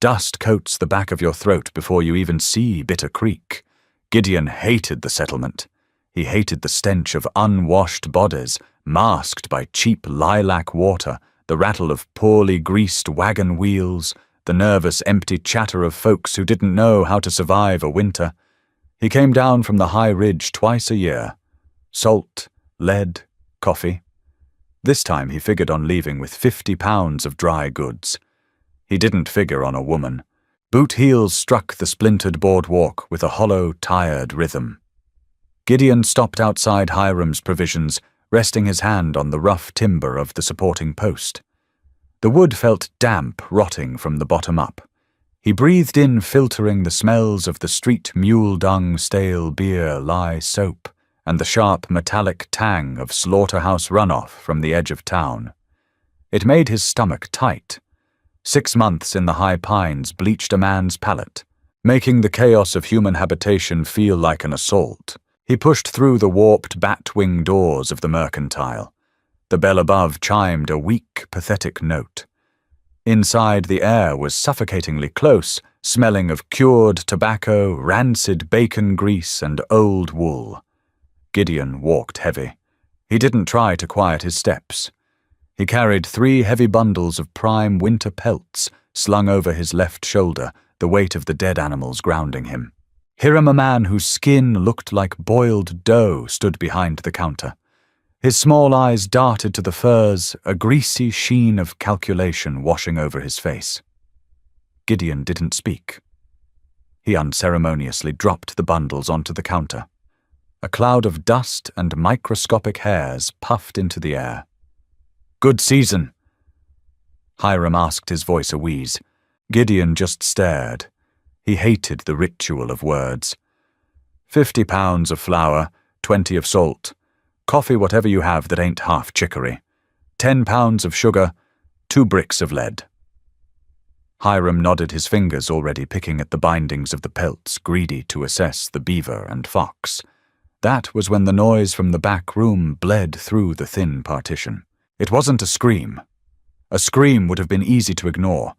Dust coats the back of your throat before you even see Bitter Creek. Gideon hated the settlement. He hated the stench of unwashed bodies, masked by cheap lilac water, the rattle of poorly greased wagon wheels, the nervous, empty chatter of folks who didn't know how to survive a winter. He came down from the high ridge twice a year. Salt, lead, coffee. This time he figured on leaving with 50 pounds of dry goods. He didn't figure on a woman. Boot heels struck the splintered boardwalk with a hollow, tired rhythm. Gideon stopped outside Hiram's Provisions, resting his hand on the rough timber of the supporting post. The wood felt damp, rotting from the bottom up. He breathed in, filtering the smells of the street mule dung, stale beer, lye soap, and the sharp metallic tang of slaughterhouse runoff from the edge of town. It made his stomach tight. 6 months in the high pines bleached a man's palate, making the chaos of human habitation feel like an assault. He pushed through the warped bat-wing doors of the mercantile. The bell above chimed a weak, pathetic note. Inside, the air was suffocatingly close, smelling of cured tobacco, rancid bacon grease, and old wool. Gideon walked heavy. He didn't try to quiet his steps. He carried 3 heavy bundles of prime winter pelts slung over his left shoulder, the weight of the dead animals grounding him. Hiram, a man whose skin looked like boiled dough, stood behind the counter. His small eyes darted to the furs, a greasy sheen of calculation washing over his face. Gideon didn't speak. He unceremoniously dropped the bundles onto the counter. A cloud of dust and microscopic hairs puffed into the air. "Good season?" Hiram asked, his voice a wheeze. Gideon just stared. He hated the ritual of words. 50 pounds of flour, 20 of salt. Coffee whatever you have that ain't half chicory. 10 pounds of sugar, 2 bricks of lead. Hiram nodded, his fingers already picking at the bindings of the pelts, greedy to assess the beaver and fox. That was when the noise from the back room bled through the thin partition. It wasn't a scream. A scream would have been easy to ignore.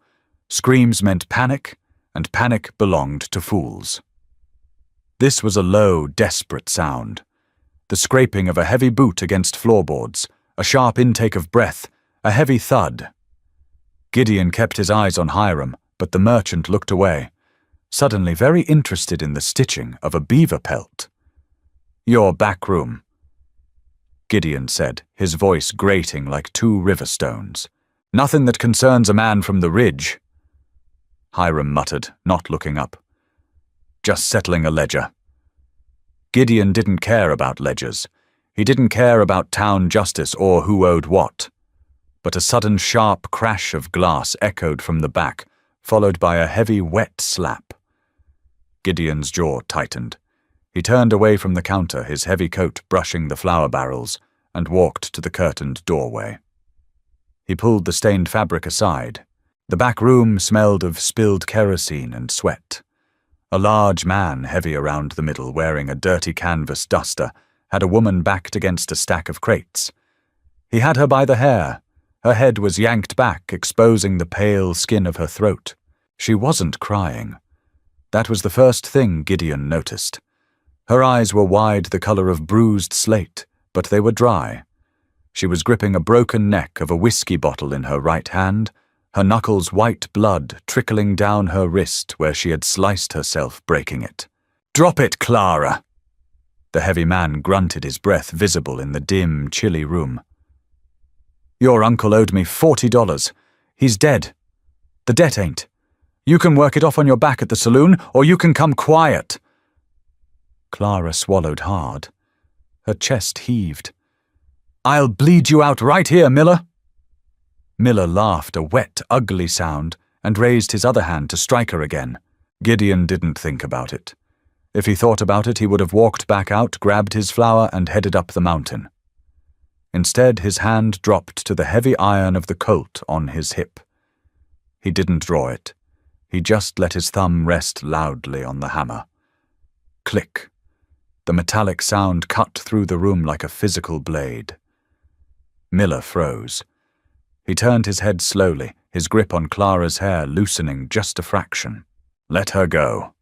Screams meant panic, and panic belonged to fools. This was a low, desperate sound. The scraping of a heavy boot against floorboards, a sharp intake of breath, a heavy thud. Gideon kept his eyes on Hiram, but the merchant looked away, suddenly very interested in the stitching of a beaver pelt. "Your back room," Gideon said, his voice grating like 2 river stones. "Nothing that concerns a man from the ridge." Hiram muttered, not looking up. "Just settling a ledger." Gideon didn't care about ledgers. He didn't care about town justice or who owed what. But a sudden sharp crash of glass echoed from the back, followed by a heavy wet slap. Gideon's jaw tightened. He turned away from the counter, his heavy coat brushing the flour barrels, and walked to the curtained doorway. He pulled the stained fabric aside. The back room smelled of spilled kerosene and sweat. A large man, heavy around the middle, wearing a dirty canvas duster, had a woman backed against a stack of crates. He had her by the hair. Her head was yanked back, exposing the pale skin of her throat. She wasn't crying. That was the first thing Gideon noticed. Her eyes were wide, the color of bruised slate, but they were dry. She was gripping a broken neck of a whiskey bottle in her right hand, her knuckles white blood trickling down her wrist where she had sliced herself, breaking it. "Drop it, Clara!" The heavy man grunted, his breath visible in the dim, chilly room. "Your uncle owed me $40. He's dead. The debt ain't. You can work it off on your back at the saloon, or you can come quiet." Clara swallowed hard. Her chest heaved. "I'll bleed you out right here, Miller." Miller laughed, a wet, ugly sound, and raised his other hand to strike her again. Gideon didn't think about it. If he thought about it, he would have walked back out, grabbed his flour, and headed up the mountain. Instead, his hand dropped to the heavy iron of the Colt on his hip. He didn't draw it. He just let his thumb rest loudly on the hammer. Click. The metallic sound cut through the room like a physical blade. Miller froze. He turned his head slowly, his grip on Clara's hair loosening just a fraction. "Let her go,"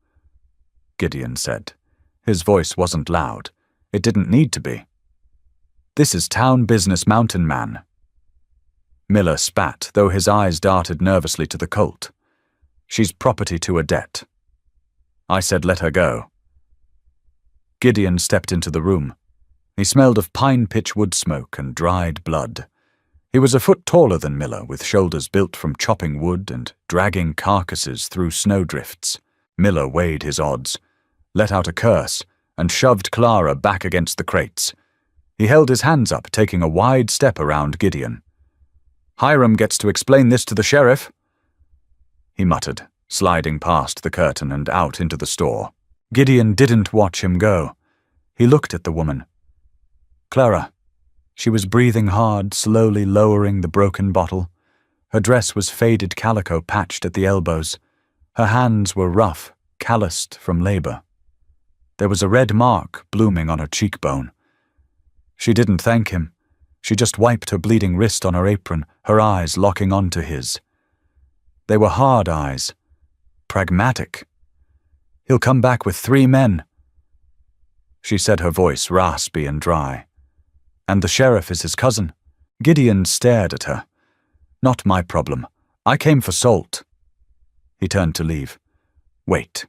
Gideon said. His voice wasn't loud. It didn't need to be. "This is town business, Mountain Man." Miller spat, though his eyes darted nervously to the colt. "She's property to a debt." I said let her go. Gideon stepped into the room. He smelled of pine pitch wood smoke and dried blood. He was a foot taller than Miller, with shoulders built from chopping wood and dragging carcasses through snowdrifts. Miller weighed his odds, let out a curse, and shoved Clara back against the crates. He held his hands up, taking a wide step around Gideon. "Hiram gets to explain this to the sheriff," he muttered, sliding past the curtain and out into the store. Gideon didn't watch him go. He looked at the woman. Clara. She was breathing hard, slowly lowering the broken bottle. Her dress was faded calico patched at the elbows. Her hands were rough, calloused from labor. There was a red mark blooming on her cheekbone. She didn't thank him. She just wiped her bleeding wrist on her apron, her eyes locking onto his. They were hard eyes. Pragmatic. "He'll come back with 3 men. She said, her voice raspy and dry. "And the sheriff is his cousin." Gideon stared at her. "Not my problem. I came for salt." He turned to leave. "Wait."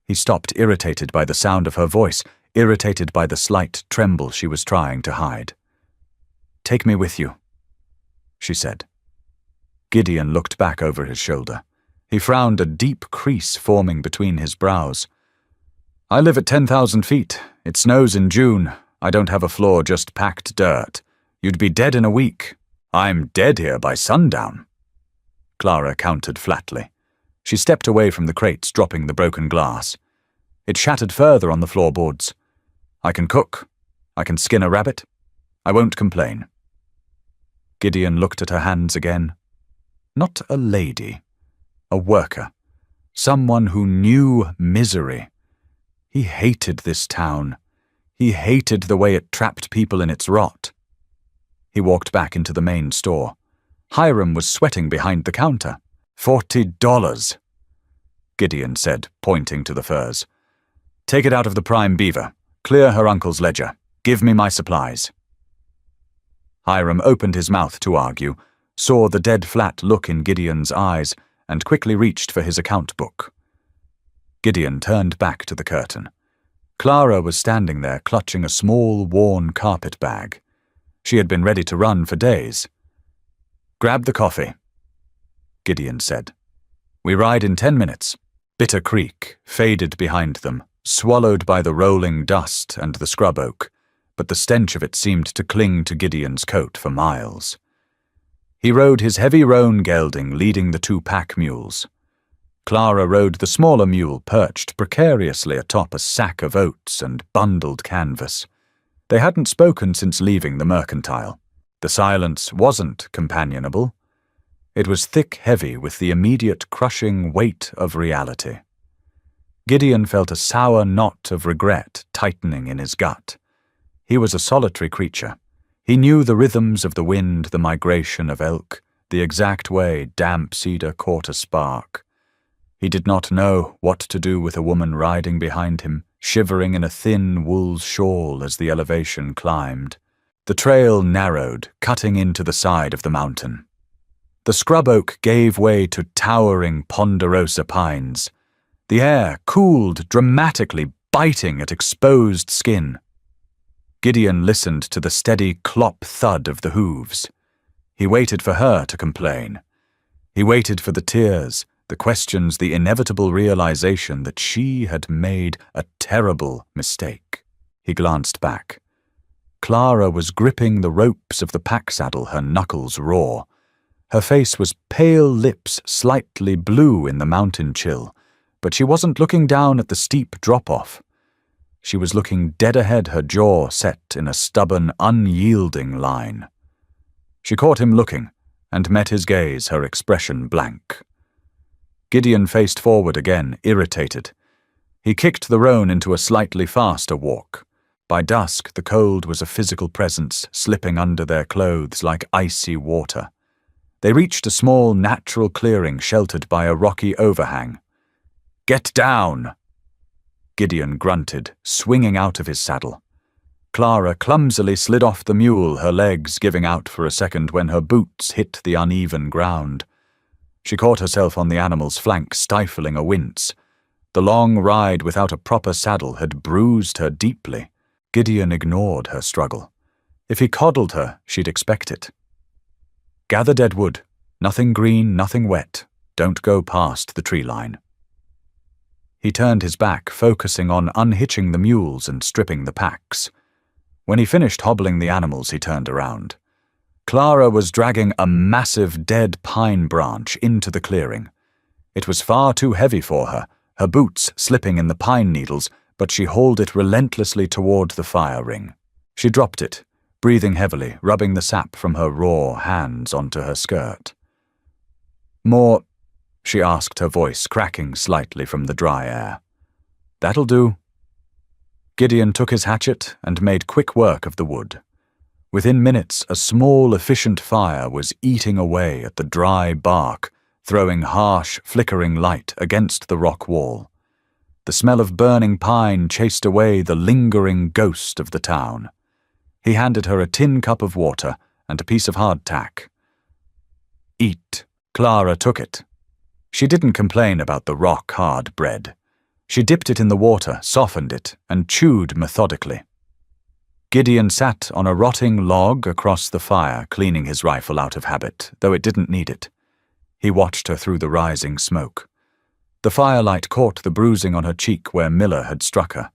He stopped, irritated by the sound of her voice, irritated by the slight tremble she was trying to hide. "Take me with you," she said. Gideon looked back over his shoulder. He frowned, a deep crease forming between his brows. "I live at 10,000 feet. It snows in June. I don't have a floor, just packed dirt. You'd be dead in a week. I'm dead here by sundown." Clara countered flatly. She stepped away from the crates, dropping the broken glass. It shattered further on the floorboards. "I can cook. I can skin a rabbit. I won't complain." Gideon looked at her hands again. Not a lady. A worker. Someone who knew misery. He hated this town. He hated the way it trapped people in its rot. He walked back into the main store. Hiram was sweating behind the counter. $40, Gideon said, pointing to the furs. "Take it out of the prime beaver. Clear her uncle's ledger. Give me my supplies." Hiram opened his mouth to argue, saw the dead flat look in Gideon's eyes, and quickly reached for his account book. Gideon turned back to the curtain. Clara was standing there, clutching a small, worn carpet bag. She had been ready to run for days. "Grab the coffee," Gideon said. "We ride in 10 minutes. Bitter Creek faded behind them, swallowed by the rolling dust and the scrub oak, but the stench of it seemed to cling to Gideon's coat for miles. He rode his heavy roan gelding, leading the 2 pack mules. Clara rode the smaller mule, perched precariously atop a sack of oats and bundled canvas. They hadn't spoken since leaving the mercantile. The silence wasn't companionable. It was thick-heavy with the immediate crushing weight of reality. Gideon felt a sour knot of regret tightening in his gut. He was a solitary creature. He knew the rhythms of the wind, the migration of elk, the exact way damp cedar caught a spark. He did not know what to do with a woman riding behind him, shivering in a thin wool shawl as the elevation climbed. The trail narrowed, cutting into the side of the mountain. The scrub oak gave way to towering ponderosa pines. The air cooled dramatically, biting at exposed skin. Gideon listened to the steady clop thud of the hooves. He waited for her to complain. He waited for the tears, the questions, the inevitable realization that she had made a terrible mistake. He glanced back. Clara was gripping the ropes of the pack saddle, her knuckles raw. Her face was pale lips, slightly blue in the mountain chill, but she wasn't looking down at the steep drop-off. She was looking dead ahead, her jaw set in a stubborn, unyielding line. She caught him looking, and met his gaze, her expression blank. Gideon faced forward again, irritated. He kicked the roan into a slightly faster walk. By dusk, the cold was a physical presence, slipping under their clothes like icy water. They reached a small natural clearing sheltered by a rocky overhang. "Get down!" Gideon grunted, swinging out of his saddle. Clara clumsily slid off the mule, her legs giving out for a second when her boots hit the uneven ground. She caught herself on the animal's flank, stifling a wince. The long ride without a proper saddle had bruised her deeply. Gideon ignored her struggle. If he coddled her, she'd expect it. "Gather dead wood. Nothing green, nothing wet. Don't go past the tree line." He turned his back, focusing on unhitching the mules and stripping the packs. When he finished hobbling the animals, he turned around. Clara was dragging a massive dead pine branch into the clearing. It was far too heavy for her, her boots slipping in the pine needles, but she hauled it relentlessly toward the fire ring. She dropped it, breathing heavily, rubbing the sap from her raw hands onto her skirt. "More?" she asked, her voice cracking slightly from the dry air. "That'll do." Gideon took his hatchet and made quick work of the wood. Within minutes, a small, efficient fire was eating away at the dry bark, throwing harsh, flickering light against the rock wall. The smell of burning pine chased away the lingering ghost of the town. He handed her a tin cup of water and a piece of hardtack. "Eat." Clara took it. She didn't complain about the rock-hard bread. She dipped it in the water, softened it, and chewed methodically. Gideon sat on a rotting log across the fire, cleaning his rifle out of habit, though it didn't need it. He watched her through the rising smoke. The firelight caught the bruising on her cheek where Miller had struck her.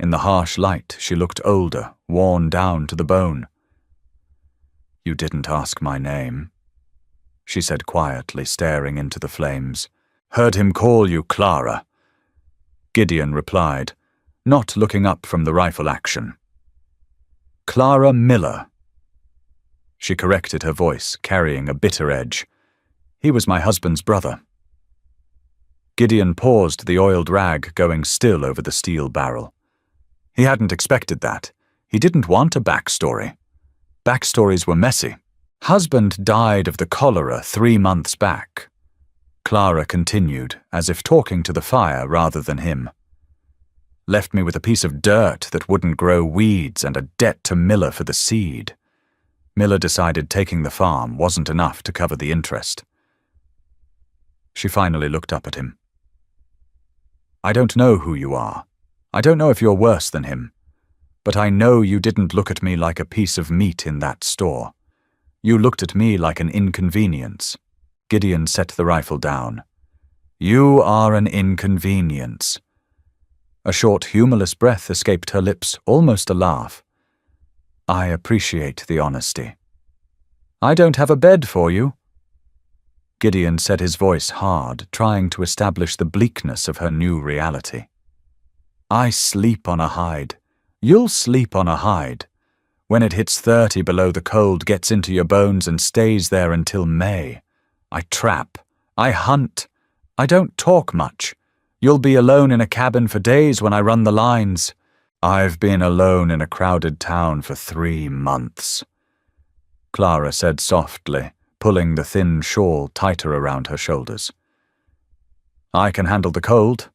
In the harsh light, she looked older, worn down to the bone. "You didn't ask my name," she said quietly, staring into the flames. "Heard him call you Clara." Gideon replied, not looking up from the rifle action. "Clara Miller." She corrected her voice, carrying a bitter edge. "He was my husband's brother." Gideon paused, the oiled rag going still over the steel barrel. He hadn't expected that. He didn't want a backstory. Backstories were messy. "Husband died of the cholera 3 months back." Clara continued, as if talking to the fire rather than him. "Left me with a piece of dirt that wouldn't grow weeds and a debt to Miller for the seed. Miller decided taking the farm wasn't enough to cover the interest." She finally looked up at him. "I don't know who you are. I don't know if you're worse than him. But I know you didn't look at me like a piece of meat in that store. You looked at me like an inconvenience." Gideon set the rifle down. "You are an inconvenience." A short, humorless breath escaped her lips, almost a laugh. "I appreciate the honesty." "I don't have a bed for you." Gideon said, his voice hard, trying to establish the bleakness of her new reality. "I sleep on a hide. You'll sleep on a hide. When it hits 30 below, the cold gets into your bones and stays there until May. I trap. I hunt. I don't talk much. You'll be alone in a cabin for days when I run the lines. I've been alone in a crowded town for 3 months." Clara said softly, pulling the thin shawl tighter around her shoulders. "I can handle the cold."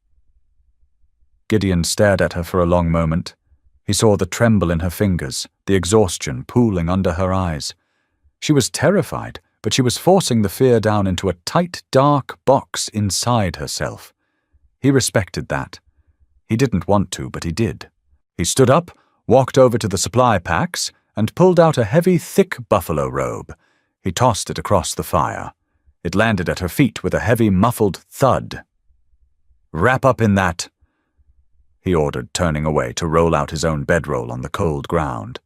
Gideon stared at her for a long moment. He saw the tremble in her fingers, the exhaustion pooling under her eyes. She was terrified, but she was forcing the fear down into a tight, dark box inside herself. He respected that. He didn't want to, but he did. He stood up, walked over to the supply packs, and pulled out a heavy, thick buffalo robe. He tossed it across the fire. It landed at her feet with a heavy, muffled thud. "Wrap up in that," he ordered, turning away to roll out his own bedroll on the cold ground.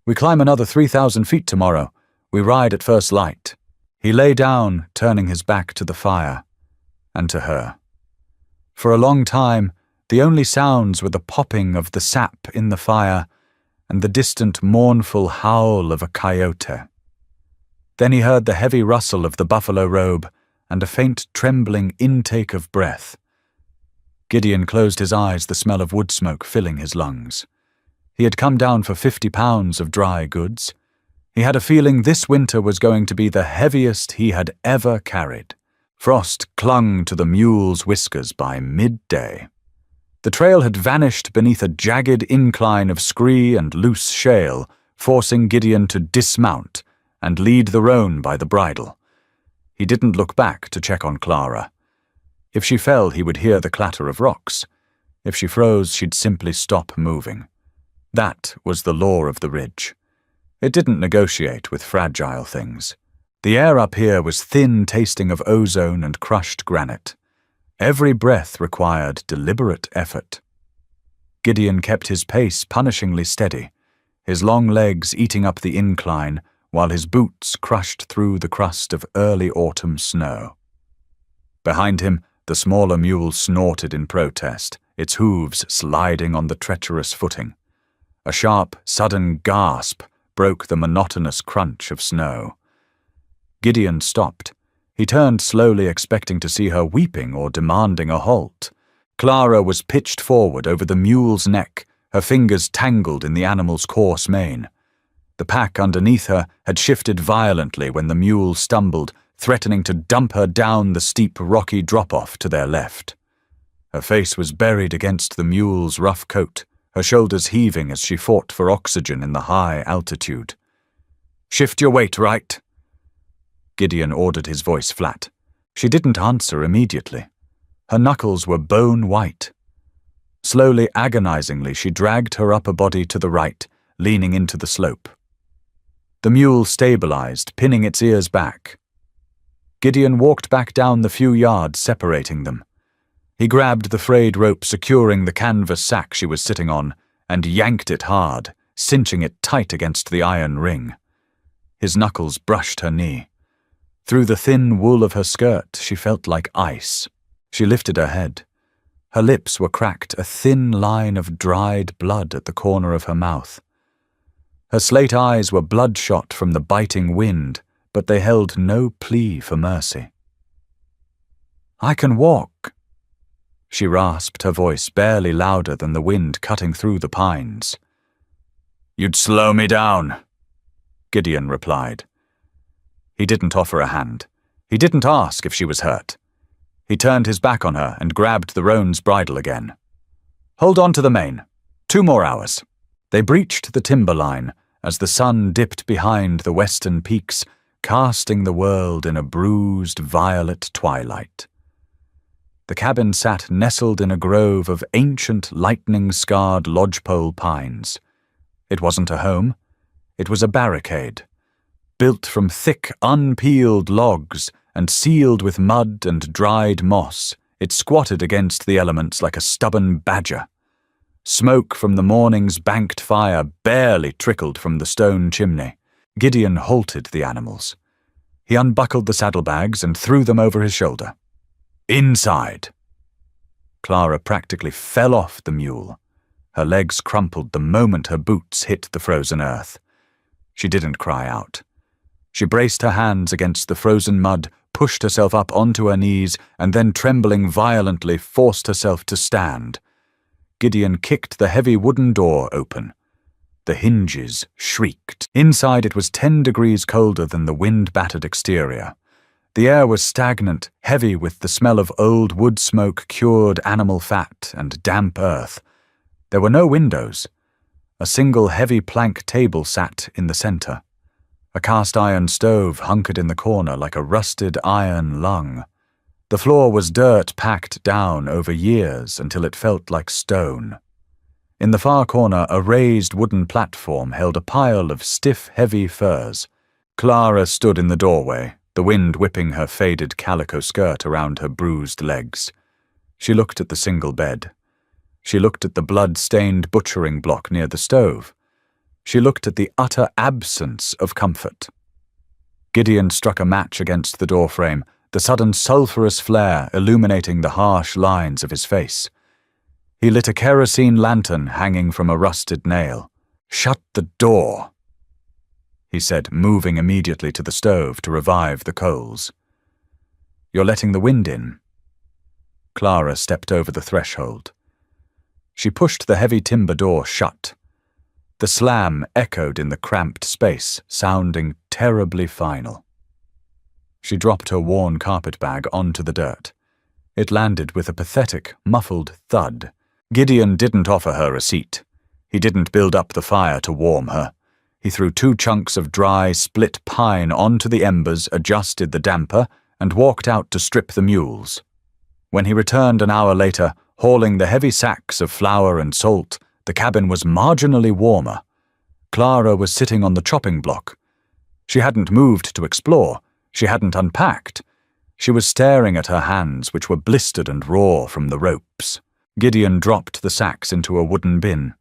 "We climb another 3,000 feet tomorrow. We ride at first light." He lay down, turning his back to the fire, and to her. For a long time, the only sounds were the popping of the sap in the fire and the distant mournful howl of a coyote. Then he heard the heavy rustle of the buffalo robe and a faint trembling intake of breath. Gideon closed his eyes, the smell of wood smoke filling his lungs. He had come down for 50 pounds of dry goods. He had a feeling this winter was going to be the heaviest he had ever carried. Frost clung to the mule's whiskers by midday. The trail had vanished beneath a jagged incline of scree and loose shale, forcing Gideon to dismount and lead the roan by the bridle. He didn't look back to check on Clara. If she fell, he would hear the clatter of rocks. If she froze, she'd simply stop moving. That was the law of the ridge. It didn't negotiate with fragile things. The air up here was thin, tasting of ozone and crushed granite. Every breath required deliberate effort. Gideon kept his pace punishingly steady, his long legs eating up the incline while his boots crushed through the crust of early autumn snow. Behind him, the smaller mule snorted in protest, its hooves sliding on the treacherous footing. A sharp, sudden gasp broke the monotonous crunch of snow. Gideon stopped. He turned slowly, expecting to see her weeping or demanding a halt. Clara was pitched forward over the mule's neck, her fingers tangled in the animal's coarse mane. The pack underneath her had shifted violently when the mule stumbled, threatening to dump her down the steep, rocky drop-off to their left. Her face was buried against the mule's rough coat, her shoulders heaving as she fought for oxygen in the high altitude. "Shift your weight right." Gideon ordered, his voice flat. She didn't answer immediately. Her knuckles were bone white. Slowly, agonizingly, she dragged her upper body to the right, leaning into the slope. The mule stabilized, pinning its ears back. Gideon walked back down the few yards separating them. He grabbed the frayed rope securing the canvas sack she was sitting on and yanked it hard, cinching it tight against the iron ring. His knuckles brushed her knee. Through the thin wool of her skirt, she felt like ice. She lifted her head. Her lips were cracked, a thin line of dried blood at the corner of her mouth. Her slate eyes were bloodshot from the biting wind, but they held no plea for mercy. "I can walk," she rasped, her voice barely louder than the wind cutting through the pines. "You'd slow me down," Gideon replied. He didn't offer a hand. He didn't ask if she was hurt. He turned his back on her and grabbed the roan's bridle again. "Hold on to the mane. 2 more hours." They breached the timberline as the sun dipped behind the western peaks, casting the world in a bruised violet twilight. The cabin sat nestled in a grove of ancient lightning-scarred lodgepole pines. It wasn't a home. It was a barricade. Built from thick, unpeeled logs and sealed with mud and dried moss, it squatted against the elements like a stubborn badger. Smoke from the morning's banked fire barely trickled from the stone chimney. Gideon halted the animals. He unbuckled the saddlebags and threw them over his shoulder. "Inside!" Clara practically fell off the mule. Her legs crumpled the moment her boots hit the frozen earth. She didn't cry out. She braced her hands against the frozen mud, pushed herself up onto her knees, and then, trembling violently, forced herself to stand. Gideon kicked the heavy wooden door open. The hinges shrieked. Inside it was 10 degrees colder than the wind-battered exterior. The air was stagnant, heavy with the smell of old wood smoke, cured animal fat, and damp earth. There were no windows. A single heavy plank table sat in the center. A cast-iron stove hunkered in the corner like a rusted iron lung. The floor was dirt packed down over years until it felt like stone. In the far corner, a raised wooden platform held a pile of stiff, heavy furs. Clara stood in the doorway, the wind whipping her faded calico skirt around her bruised legs. She looked at the single bed. She looked at the blood-stained butchering block near the stove. She looked at the utter absence of comfort. Gideon struck a match against the doorframe, the sudden sulphurous flare illuminating the harsh lines of his face. He lit a kerosene lantern hanging from a rusted nail. "Shut the door," he said, moving immediately to the stove to revive the coals. "You're letting the wind in." Clara stepped over the threshold. She pushed the heavy timber door shut. The slam echoed in the cramped space, sounding terribly final. She dropped her worn carpet-bag onto the dirt. It landed with a pathetic, muffled thud. Gideon didn't offer her a seat. He didn't build up the fire to warm her. He threw 2 chunks of dry, split pine onto the embers, adjusted the damper, and walked out to strip the mules. When he returned an hour later, hauling the heavy sacks of flour and salt, the cabin was marginally warmer. Clara was sitting on the chopping block. She hadn't moved to explore. She hadn't unpacked. She was staring at her hands, which were blistered and raw from the ropes. Gideon dropped the sacks into a wooden bin.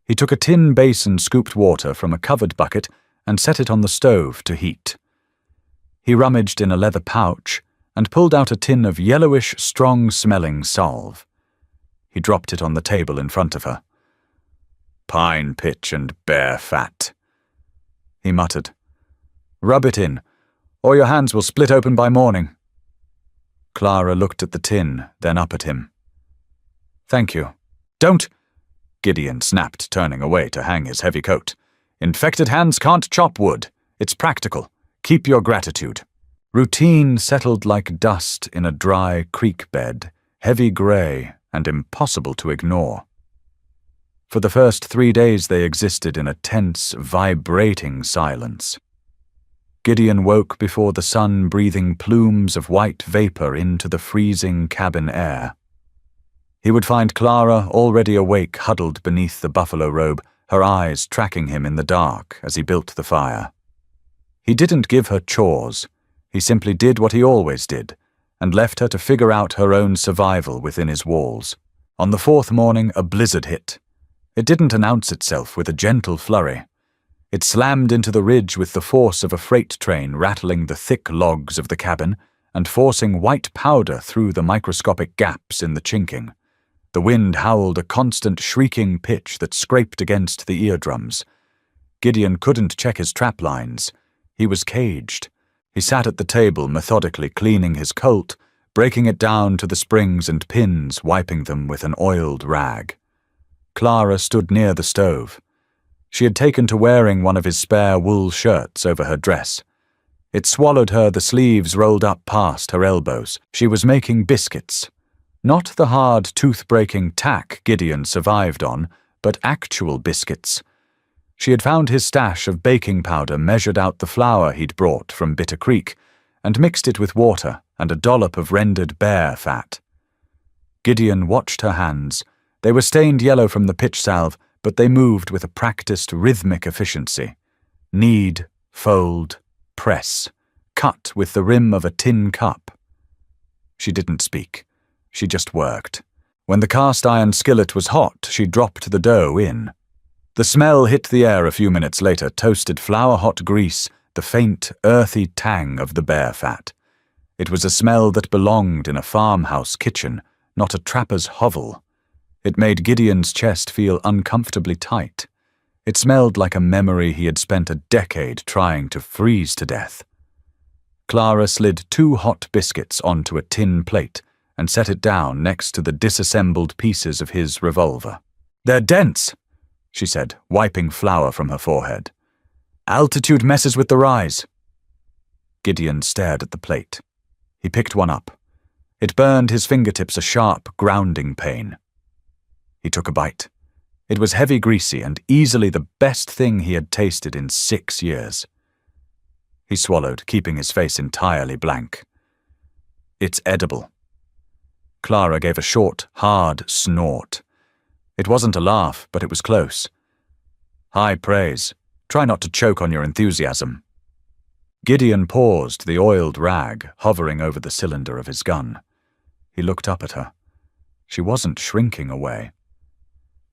He took a tin basin, scooped water from a covered bucket, and set it on the stove to heat. He rummaged in a leather pouch and pulled out a tin of yellowish, strong-smelling salve. He dropped it on the table in front of her. "Pine pitch and bear fat," he muttered. "Rub it in, or your hands will split open by morning." Clara looked at the tin, then up at him. "Thank you." "Don't!" Gideon snapped, turning away to hang his heavy coat. "Infected hands can't chop wood. It's practical. Keep your gratitude." Routine settled like dust in a dry creek bed, heavy grey and impossible to ignore. For the first 3 days they existed in a tense, vibrating silence. Gideon woke before the sun breathing plumes of white vapor into the freezing cabin air. He would find Clara already awake, huddled beneath the buffalo robe, her eyes tracking him in the dark as he built the fire. He didn't give her chores. He simply did what he always did, and left her to figure out her own survival within his walls. On the 4th morning, a blizzard hit. It didn't announce itself with a gentle flurry. It slammed into the ridge with the force of a freight train, rattling the thick logs of the cabin and forcing white powder through the microscopic gaps in the chinking. The wind howled a constant shrieking pitch that scraped against the eardrums. Gideon couldn't check his trap lines. He was caged. He sat at the table, methodically cleaning his colt, breaking it down to the springs and pins, wiping them with an oiled rag. Clara stood near the stove. She had taken to wearing one of his spare wool shirts over her dress. It swallowed her, the sleeves rolled up past her elbows. She was making biscuits. Not the hard, tooth-breaking tack Gideon survived on, but actual biscuits. She had found his stash of baking powder, measured out the flour he'd brought from Bitter Creek, and mixed it with water and a dollop of rendered bear fat. Gideon watched her hands. They were stained yellow from the pitch salve, but they moved with a practiced, rhythmic efficiency. Knead, fold, press, cut with the rim of a tin cup. She didn't speak. She just worked. When the cast-iron skillet was hot, she dropped the dough in. The smell hit the air a few minutes later, toasted flour-hot grease, the faint, earthy tang of the bear fat. It was a smell that belonged in a farmhouse kitchen, not a trapper's hovel. It made Gideon's chest feel uncomfortably tight. It smelled like a memory he had spent a decade trying to freeze to death. Clara slid 2 hot biscuits onto a tin plate and set it down next to the disassembled pieces of his revolver. "They're dense," she said, wiping flour from her forehead. "Altitude messes with the rise." Gideon stared at the plate. He picked one up. It burned his fingertips a sharp, grounding pain. He took a bite. It was heavy, greasy, and easily the best thing he had tasted in 6 years. He swallowed, keeping his face entirely blank. "It's edible." Clara gave a short, hard snort. It wasn't a laugh, but it was close. "High praise. Try not to choke on your enthusiasm." Gideon paused, the oiled rag hovering over the cylinder of his gun. He looked up at her. She wasn't shrinking away.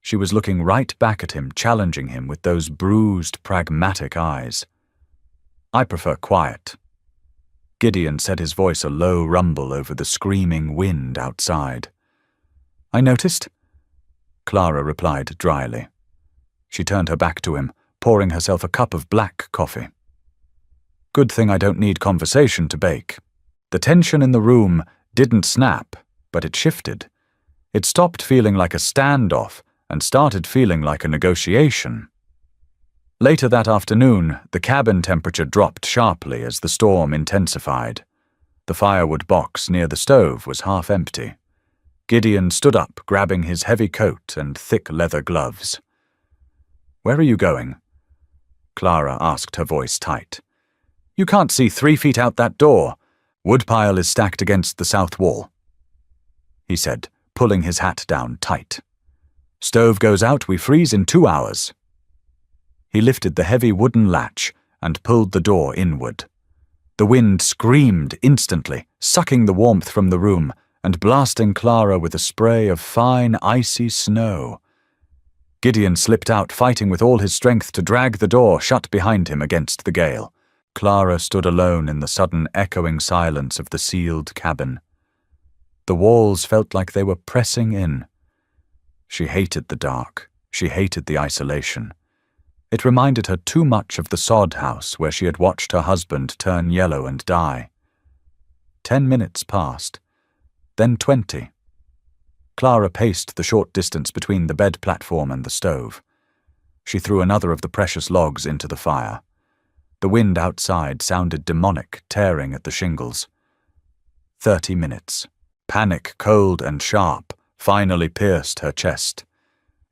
She was looking right back at him, challenging him with those bruised, pragmatic eyes. "I prefer quiet." Gideon said, his voice a low rumble over the screaming wind outside. "I noticed," Clara replied dryly. She turned her back to him, pouring herself a cup of black coffee. "Good thing I don't need conversation to bake." The tension in the room didn't snap, but it shifted. It stopped feeling like a standoff and started feeling like a negotiation. Later that afternoon, the cabin temperature dropped sharply as the storm intensified. The firewood box near the stove was half empty. Gideon stood up, grabbing his heavy coat and thick leather gloves. "Where are you going?" Clara asked, her voice tight. "You can't see 3 feet out that door. Woodpile is stacked against the south wall," he said, pulling his hat down tight. "Stove goes out, we freeze in 2 hours." He lifted the heavy wooden latch and pulled the door inward. The wind screamed instantly, sucking the warmth from the room and blasting Clara with a spray of fine, icy snow. Gideon slipped out, fighting with all his strength to drag the door shut behind him against the gale. Clara stood alone in the sudden echoing silence of the sealed cabin. The walls felt like they were pressing in. She hated the dark. She hated the isolation. It reminded her too much of the sod house where she had watched her husband turn yellow and die. 10 minutes passed, then 20. Clara paced the short distance between the bed platform and the stove. She threw another of the precious logs into the fire. The wind outside sounded demonic, tearing at the shingles. 30 minutes. Panic, cold and sharp, finally pierced her chest.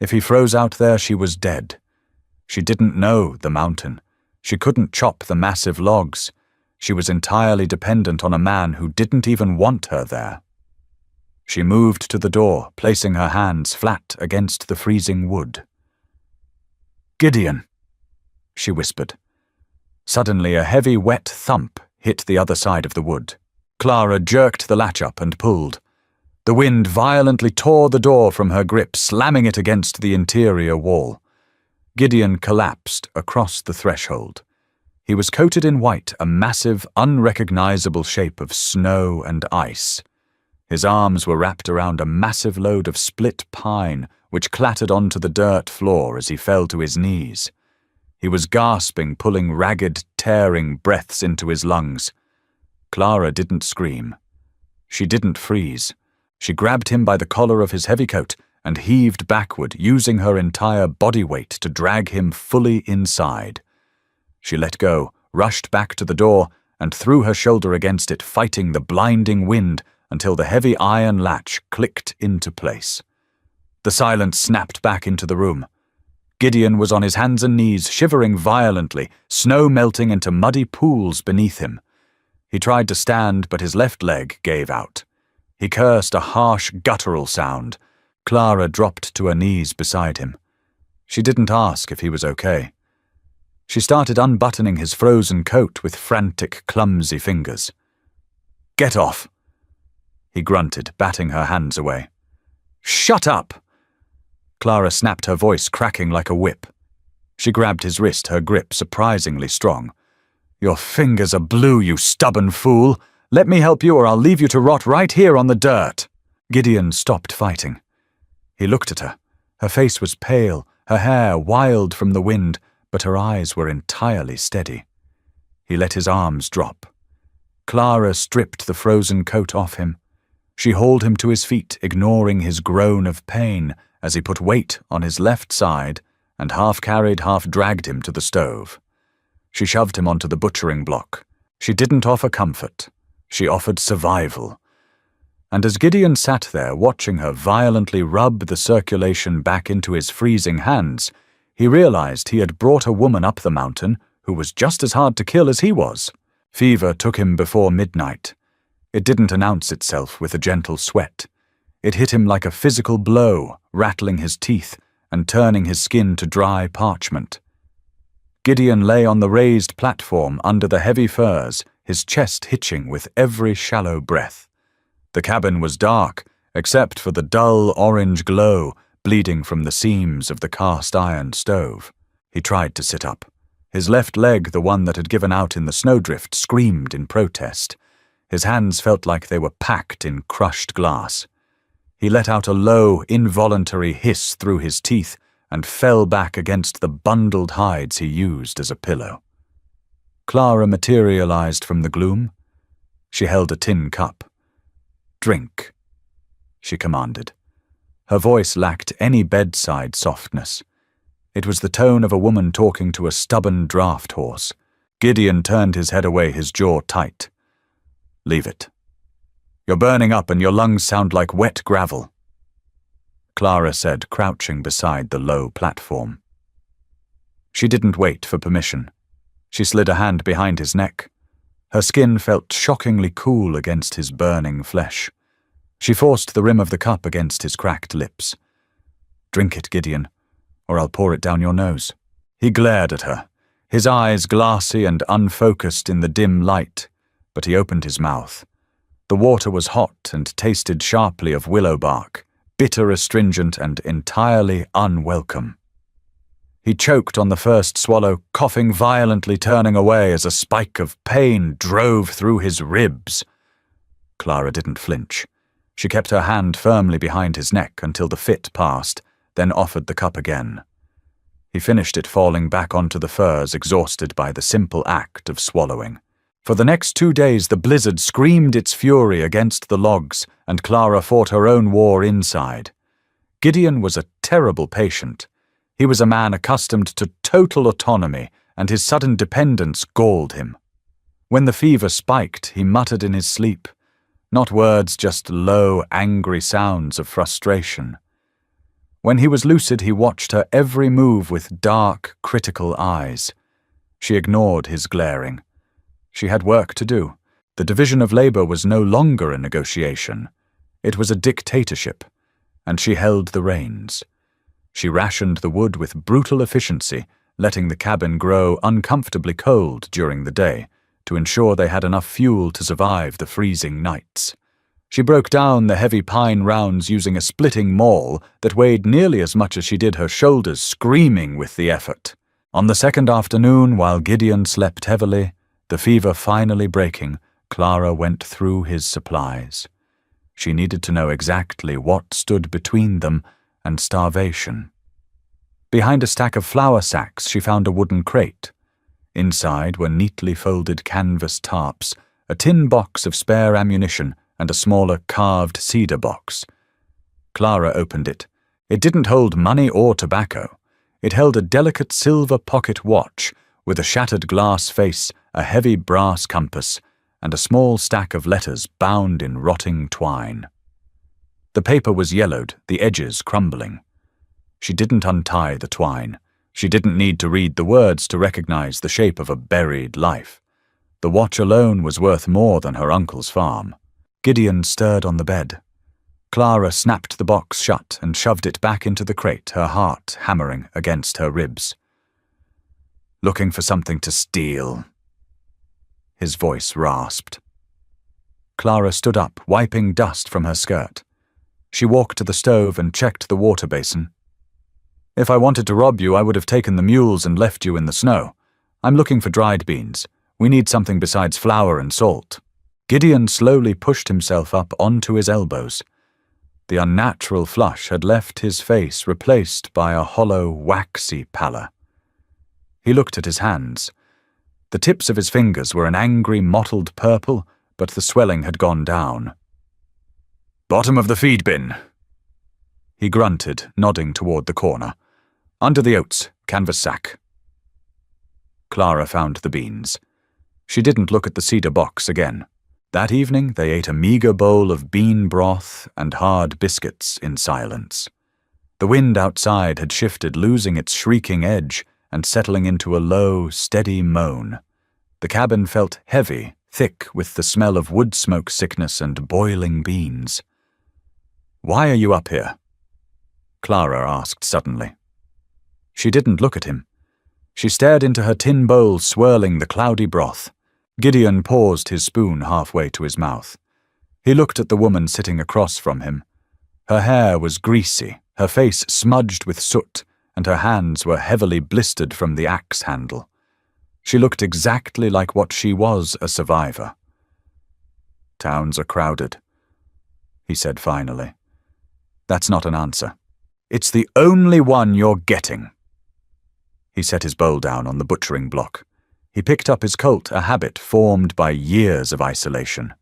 If he froze out there, she was dead. She didn't know the mountain. She couldn't chop the massive logs. She was entirely dependent on a man who didn't even want her there. She moved to the door, placing her hands flat against the freezing wood. "Gideon," she whispered. Suddenly a heavy, wet thump hit the other side of the wood. Clara jerked the latch up and pulled. The wind violently tore the door from her grip, slamming it against the interior wall. Gideon collapsed across the threshold. He was coated in white, a massive, unrecognizable shape of snow and ice. His arms were wrapped around a massive load of split pine, which clattered onto the dirt floor as he fell to his knees. He was gasping, pulling ragged, tearing breaths into his lungs. Clara didn't scream. She didn't freeze. She grabbed him by the collar of his heavy coat and heaved backward, using her entire body weight to drag him fully inside. She let go, rushed back to the door, and threw her shoulder against it, fighting the blinding wind until the heavy iron latch clicked into place. The silence snapped back into the room. Gideon was on his hands and knees, shivering violently, snow melting into muddy pools beneath him. He tried to stand, but his left leg gave out. He cursed a harsh, guttural sound. Clara dropped to her knees beside him. She didn't ask if he was okay. She started unbuttoning his frozen coat with frantic, clumsy fingers. "Get off," he grunted, batting her hands away. "Shut up!" Clara snapped, her voice cracking like a whip. She grabbed his wrist, her grip surprisingly strong. "Your fingers are blue, you stubborn fool. Let me help you or I'll leave you to rot right here on the dirt." Gideon stopped fighting. He looked at her. Her face was pale, her hair wild from the wind, but her eyes were entirely steady. He let his arms drop. Clara stripped the frozen coat off him. She hauled him to his feet, ignoring his groan of pain as he put weight on his left side and half-carried, half-dragged him to the stove. She shoved him onto the butchering block. She didn't offer comfort. She offered survival. And as Gideon sat there watching her violently rub the circulation back into his freezing hands, he realized he had brought a woman up the mountain who was just as hard to kill as he was. Fever took him before midnight. It didn't announce itself with a gentle sweat. It hit him like a physical blow, rattling his teeth and turning his skin to dry parchment. Gideon lay on the raised platform under the heavy furs, his chest hitching with every shallow breath. The cabin was dark, except for the dull orange glow bleeding from the seams of the cast-iron stove. He tried to sit up. His left leg, the one that had given out in the snowdrift, screamed in protest. His hands felt like they were packed in crushed glass. He let out a low, involuntary hiss through his teeth and fell back against the bundled hides he used as a pillow. Clara materialized from the gloom. She held a tin cup. "Drink," she commanded. Her voice lacked any bedside softness. It was the tone of a woman talking to a stubborn draft horse. Gideon turned his head away, his jaw tight. "Leave it. You're burning up and your lungs sound like wet gravel," Clara said, crouching beside the low platform. She didn't wait for permission. She slid a hand behind his neck. Her skin felt shockingly cool against his burning flesh. She forced the rim of the cup against his cracked lips. "Drink it, Gideon, or I'll pour it down your nose." He glared at her, his eyes glassy and unfocused in the dim light, but he opened his mouth. The water was hot and tasted sharply of willow bark, bitter astringent and entirely unwelcome. He choked on the first swallow, coughing violently, turning away as a spike of pain drove through his ribs. Clara didn't flinch. She kept her hand firmly behind his neck until the fit passed, then offered the cup again. He finished it, falling back onto the furs, exhausted by the simple act of swallowing. For the next 2 days the blizzard screamed its fury against the logs, and Clara fought her own war inside. Gideon was a terrible patient. He was a man accustomed to total autonomy, and his sudden dependence galled him. When the fever spiked, he muttered in his sleep. Not words, just low, angry sounds of frustration. When he was lucid, he watched her every move with dark, critical eyes. She ignored his glaring. She had work to do. The division of labor was no longer a negotiation. It was a dictatorship, and she held the reins. She rationed the wood with brutal efficiency, letting the cabin grow uncomfortably cold during the day to ensure they had enough fuel to survive the freezing nights. She broke down the heavy pine rounds using a splitting maul that weighed nearly as much as she did her shoulders, screaming with the effort. On the second afternoon, while Gideon slept heavily, the fever finally breaking, Clara went through his supplies. She needed to know exactly what stood between them and starvation. Behind a stack of flour sacks, she found a wooden crate. Inside were neatly folded canvas tarps, a tin box of spare ammunition, and a smaller carved cedar box. Clara opened it. It didn't hold money or tobacco. It held a delicate silver pocket watch with a shattered glass face, a heavy brass compass, and a small stack of letters bound in rotting twine. The paper was yellowed, the edges crumbling. She didn't untie the twine. She didn't need to read the words to recognize the shape of a buried life. The watch alone was worth more than her uncle's farm. Gideon stirred on the bed. Clara snapped the box shut and shoved it back into the crate, her heart hammering against her ribs. "Looking for something to steal?" His voice rasped. Clara stood up, wiping dust from her skirt. She walked to the stove and checked the water basin. "If I wanted to rob you, I would have taken the mules and left you in the snow. I'm looking for dried beans. We need something besides flour and salt." Gideon slowly pushed himself up onto his elbows. The unnatural flush had left his face replaced by a hollow, waxy pallor. He looked at his hands. The tips of his fingers were an angry, mottled purple, but the swelling had gone down. "Bottom of the feed bin," he grunted, nodding toward the corner. "Under the oats, canvas sack." Clara found the beans. She didn't look at the cedar box again. That evening they ate a meager bowl of bean broth and hard biscuits in silence. The wind outside had shifted, losing its shrieking edge and settling into a low, steady moan. The cabin felt heavy, thick with the smell of wood smoke sickness and boiling beans. "Why are you up here?" Clara asked suddenly. She didn't look at him. She stared into her tin bowl, swirling the cloudy broth. Gideon paused his spoon halfway to his mouth. He looked at the woman sitting across from him. Her hair was greasy, her face smudged with soot, and her hands were heavily blistered from the axe handle. She looked exactly like what she was, a survivor. "Towns are crowded," he said finally. "That's not an answer. It's the only one you're getting." He set his bowl down on the butchering block. He picked up his Colt, a habit formed by years of isolation.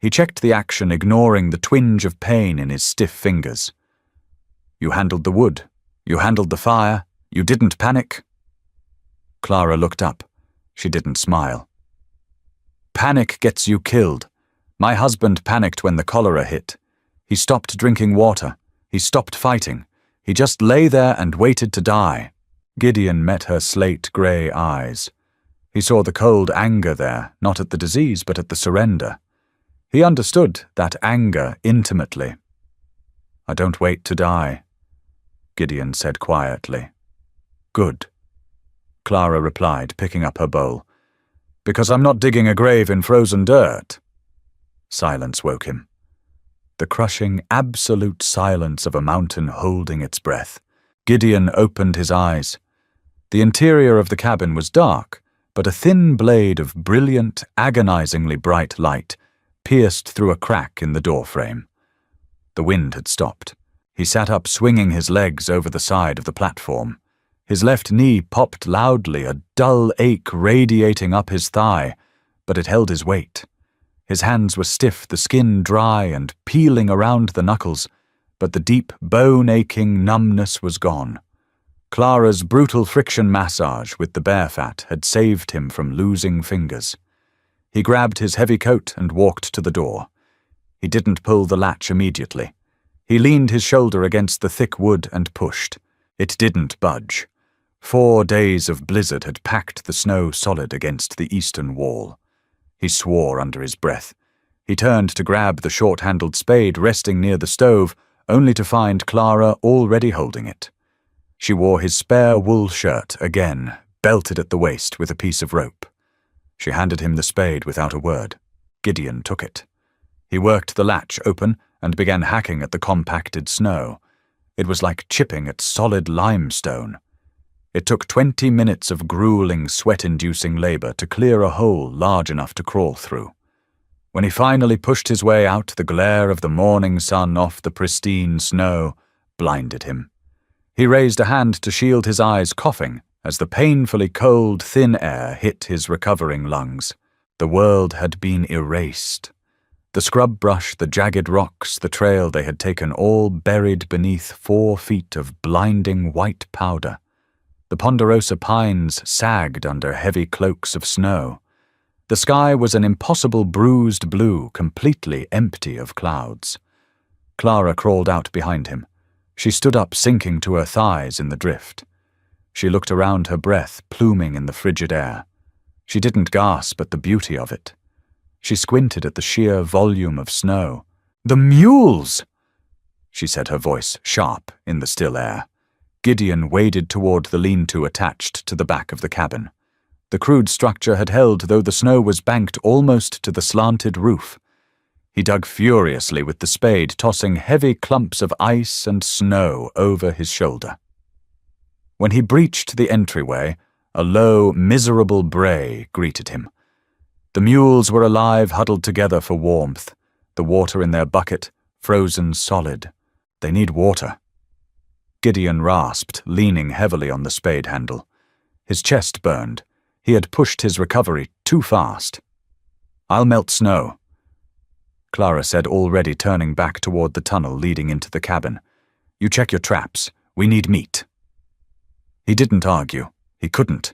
He checked the action, ignoring the twinge of pain in his stiff fingers. "You handled the wood. You handled the fire. You didn't panic?" Clara looked up. She didn't smile. "Panic gets you killed. My husband panicked when the cholera hit. He stopped drinking water. He stopped fighting. He just lay there and waited to die." Gideon met her slate-grey eyes. He saw the cold anger there, not at the disease, but at the surrender. He understood that anger intimately. "I don't wait to die," Gideon said quietly. "Good," Clara replied, picking up her bowl. "Because I'm not digging a grave in frozen dirt." Silence woke him. The crushing, absolute silence of a mountain holding its breath. Gideon opened his eyes. The interior of the cabin was dark, but a thin blade of brilliant, agonizingly bright light pierced through a crack in the doorframe. The wind had stopped. He sat up, swinging his legs over the side of the platform. His left knee popped loudly, a dull ache radiating up his thigh, but it held his weight. His hands were stiff, the skin dry and peeling around the knuckles, but the deep, bone-aching numbness was gone. Clara's brutal friction massage with the bear fat had saved him from losing fingers. He grabbed his heavy coat and walked to the door. He didn't pull the latch immediately. He leaned his shoulder against the thick wood and pushed. It didn't budge. 4 days of blizzard had packed the snow solid against the eastern wall. He swore under his breath. He turned to grab the short-handled spade resting near the stove, only to find Clara already holding it. She wore his spare wool shirt again, belted at the waist with a piece of rope. She handed him the spade without a word. Gideon took it. He worked the latch open and began hacking at the compacted snow. It was like chipping at solid limestone. It took 20 minutes of grueling, sweat-inducing labor to clear a hole large enough to crawl through. When he finally pushed his way out, the glare of the morning sun off the pristine snow blinded him. He raised a hand to shield his eyes, coughing, as the painfully cold, thin air hit his recovering lungs. The world had been erased. The scrub brush, the jagged rocks, the trail they had taken, all buried beneath 4 feet of blinding white powder. The ponderosa pines sagged under heavy cloaks of snow. The sky was an impossible bruised blue, completely empty of clouds. Clara crawled out behind him. She stood up, sinking to her thighs in the drift. She looked around, her breath pluming in the frigid air. She didn't gasp at the beauty of it. She squinted at the sheer volume of snow. "The mules!" she said, her voice sharp in the still air. Gideon waded toward the lean-to attached to the back of the cabin. The crude structure had held, though the snow was banked almost to the slanted roof. He dug furiously with the spade, tossing heavy clumps of ice and snow over his shoulder. When he breached the entryway, a low, miserable bray greeted him. The mules were alive, huddled together for warmth, the water in their bucket frozen solid. "They need water." Gideon rasped, leaning heavily on the spade handle. His chest burned. He had pushed his recovery too fast. "I'll melt snow," Clara said, already turning back toward the tunnel leading into the cabin. "You check your traps. We need meat." He didn't argue. He couldn't.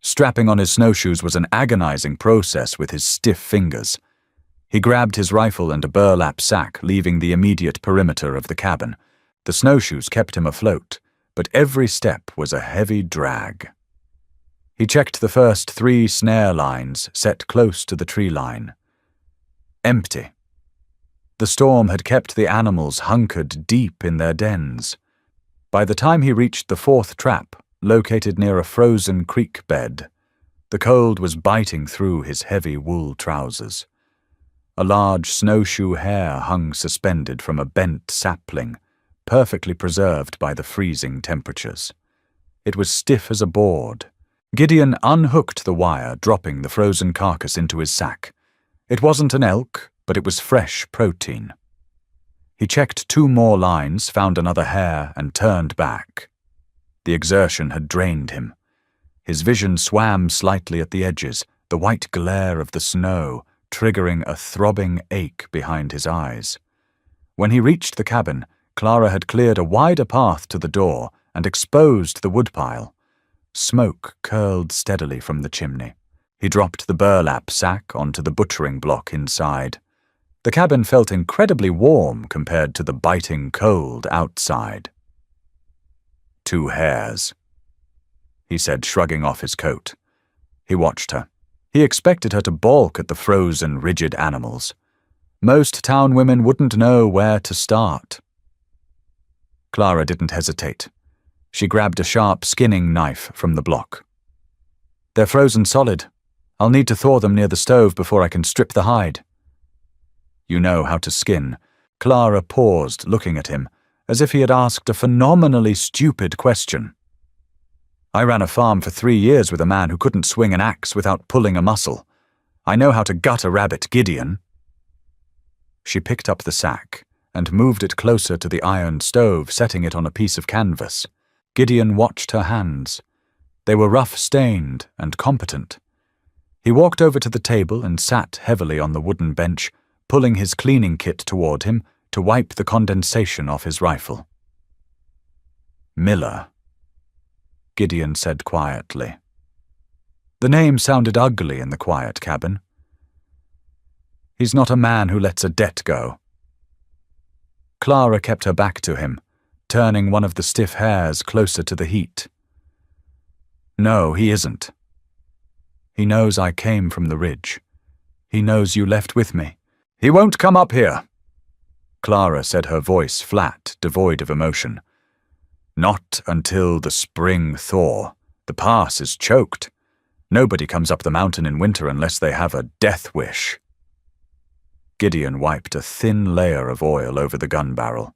Strapping on his snowshoes was an agonizing process with his stiff fingers. He grabbed his rifle and a burlap sack, leaving the immediate perimeter of the cabin. The snowshoes kept him afloat, but every step was a heavy drag. He checked the first 3 snare lines set close to the tree line. Empty. The storm had kept the animals hunkered deep in their dens. By the time he reached the 4th trap, located near a frozen creek bed, the cold was biting through his heavy wool trousers. A large snowshoe hair hung suspended from a bent sapling, perfectly preserved by the freezing temperatures. It was stiff as a board. Gideon unhooked the wire, dropping the frozen carcass into his sack. It wasn't an elk, but it was fresh protein. He checked 2 more lines, found another hair, and turned back. The exertion had drained him. His vision swam slightly at the edges, the white glare of the snow triggering a throbbing ache behind his eyes. When he reached the cabin, Clara had cleared a wider path to the door and exposed the woodpile. Smoke curled steadily from the chimney. He dropped the burlap sack onto the butchering block inside. The cabin felt incredibly warm compared to the biting cold outside. 2 hares, he said, shrugging off his coat. He watched her. He expected her to balk at the frozen, rigid animals. Most town women wouldn't know where to start. Clara didn't hesitate. She grabbed a sharp skinning knife from the block. "They're frozen solid. I'll need to thaw them near the stove before I can strip the hide." "You know how to skin." Clara paused, looking at him, as if he had asked a phenomenally stupid question. "I ran a farm for 3 years with a man who couldn't swing an axe without pulling a muscle. I know how to gut a rabbit, Gideon." She picked up the sack and moved it closer to the iron stove, setting it on a piece of canvas. Gideon watched her hands. They were rough-stained and competent. He walked over to the table and sat heavily on the wooden bench, pulling his cleaning kit toward him to wipe the condensation off his rifle. "Miller," Gideon said quietly. The name sounded ugly in the quiet cabin. "He's not a man who lets a debt go." Clara kept her back to him, turning one of the stiff hairs closer to the heat. "No, he isn't. He knows I came from the ridge. He knows you left with me." "He won't come up here," Clara said, her voice flat, devoid of emotion. "Not until the spring thaw. The pass is choked. Nobody comes up the mountain in winter unless they have a death wish." Gideon wiped a thin layer of oil over the gun barrel.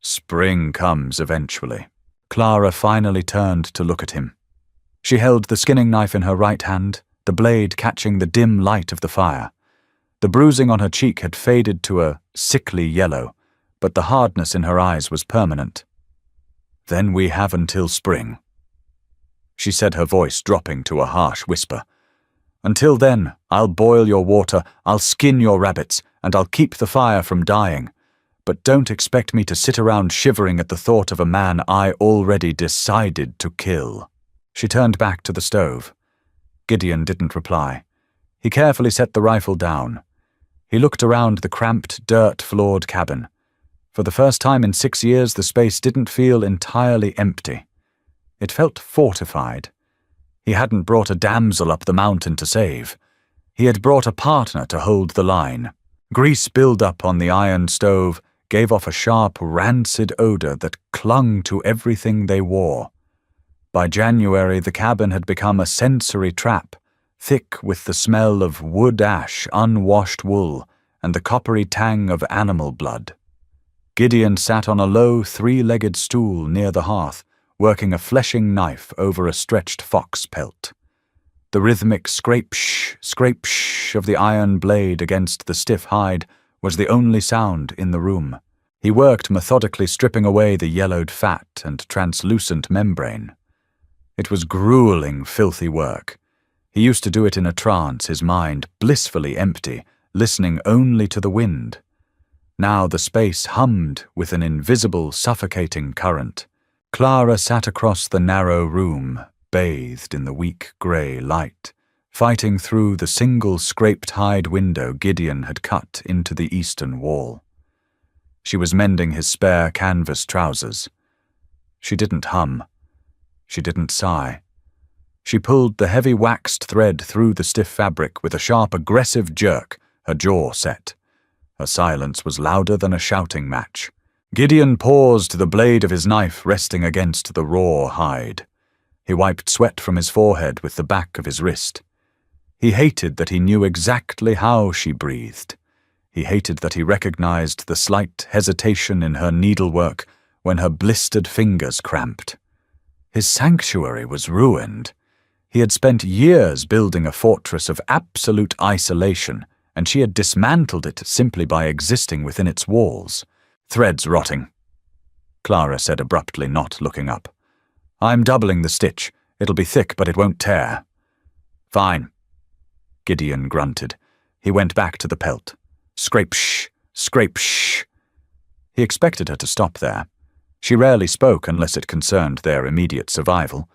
"Spring comes eventually." Clara finally turned to look at him. She held the skinning knife in her right hand, the blade catching the dim light of the fire. The bruising on her cheek had faded to a sickly yellow, but the hardness in her eyes was permanent. "Then we have until spring," she said, her voice dropping to a harsh whisper. "Until then, I'll boil your water, I'll skin your rabbits, and I'll keep the fire from dying. But don't expect me to sit around shivering at the thought of a man I already decided to kill." She turned back to the stove. Gideon didn't reply. He carefully set the rifle down. He looked around the cramped, dirt-floored cabin. For the first time in 6 years, the space didn't feel entirely empty. It felt fortified. He hadn't brought a damsel up the mountain to save. He had brought a partner to hold the line. Grease build-up on the iron stove gave off a sharp, rancid odor that clung to everything they wore. By January, the cabin had become a sensory trap, thick with the smell of wood ash, unwashed wool, and the coppery tang of animal blood. Gideon sat on a low, 3-legged stool near the hearth, working a fleshing knife over a stretched fox pelt. The rhythmic scrape-shh of the iron blade against the stiff hide was the only sound in the room. He worked methodically, stripping away the yellowed fat and translucent membrane. It was grueling, filthy work. He used to do it in a trance, his mind blissfully empty, listening only to the wind. Now the space hummed with an invisible, suffocating current. Clara sat across the narrow room, bathed in the weak grey light, fighting through the single scraped hide window Gideon had cut into the eastern wall. She was mending his spare canvas trousers. She didn't hum. She didn't sigh. She pulled the heavy waxed thread through the stiff fabric with a sharp, aggressive jerk, her jaw set. Her silence was louder than a shouting match. Gideon paused, the blade of his knife resting against the raw hide. He wiped sweat from his forehead with the back of his wrist. He hated that he knew exactly how she breathed. He hated that he recognized the slight hesitation in her needlework when her blistered fingers cramped. His sanctuary was ruined. He had spent years building a fortress of absolute isolation, and she had dismantled it simply by existing within its walls. "Thread's rotting," Clara said abruptly, not looking up. "I'm doubling the stitch. It'll be thick, but it won't tear." "Fine," Gideon grunted. He went back to the pelt. Scrape-shh, scrape-shh. He expected her to stop there. She rarely spoke unless it concerned their immediate survival,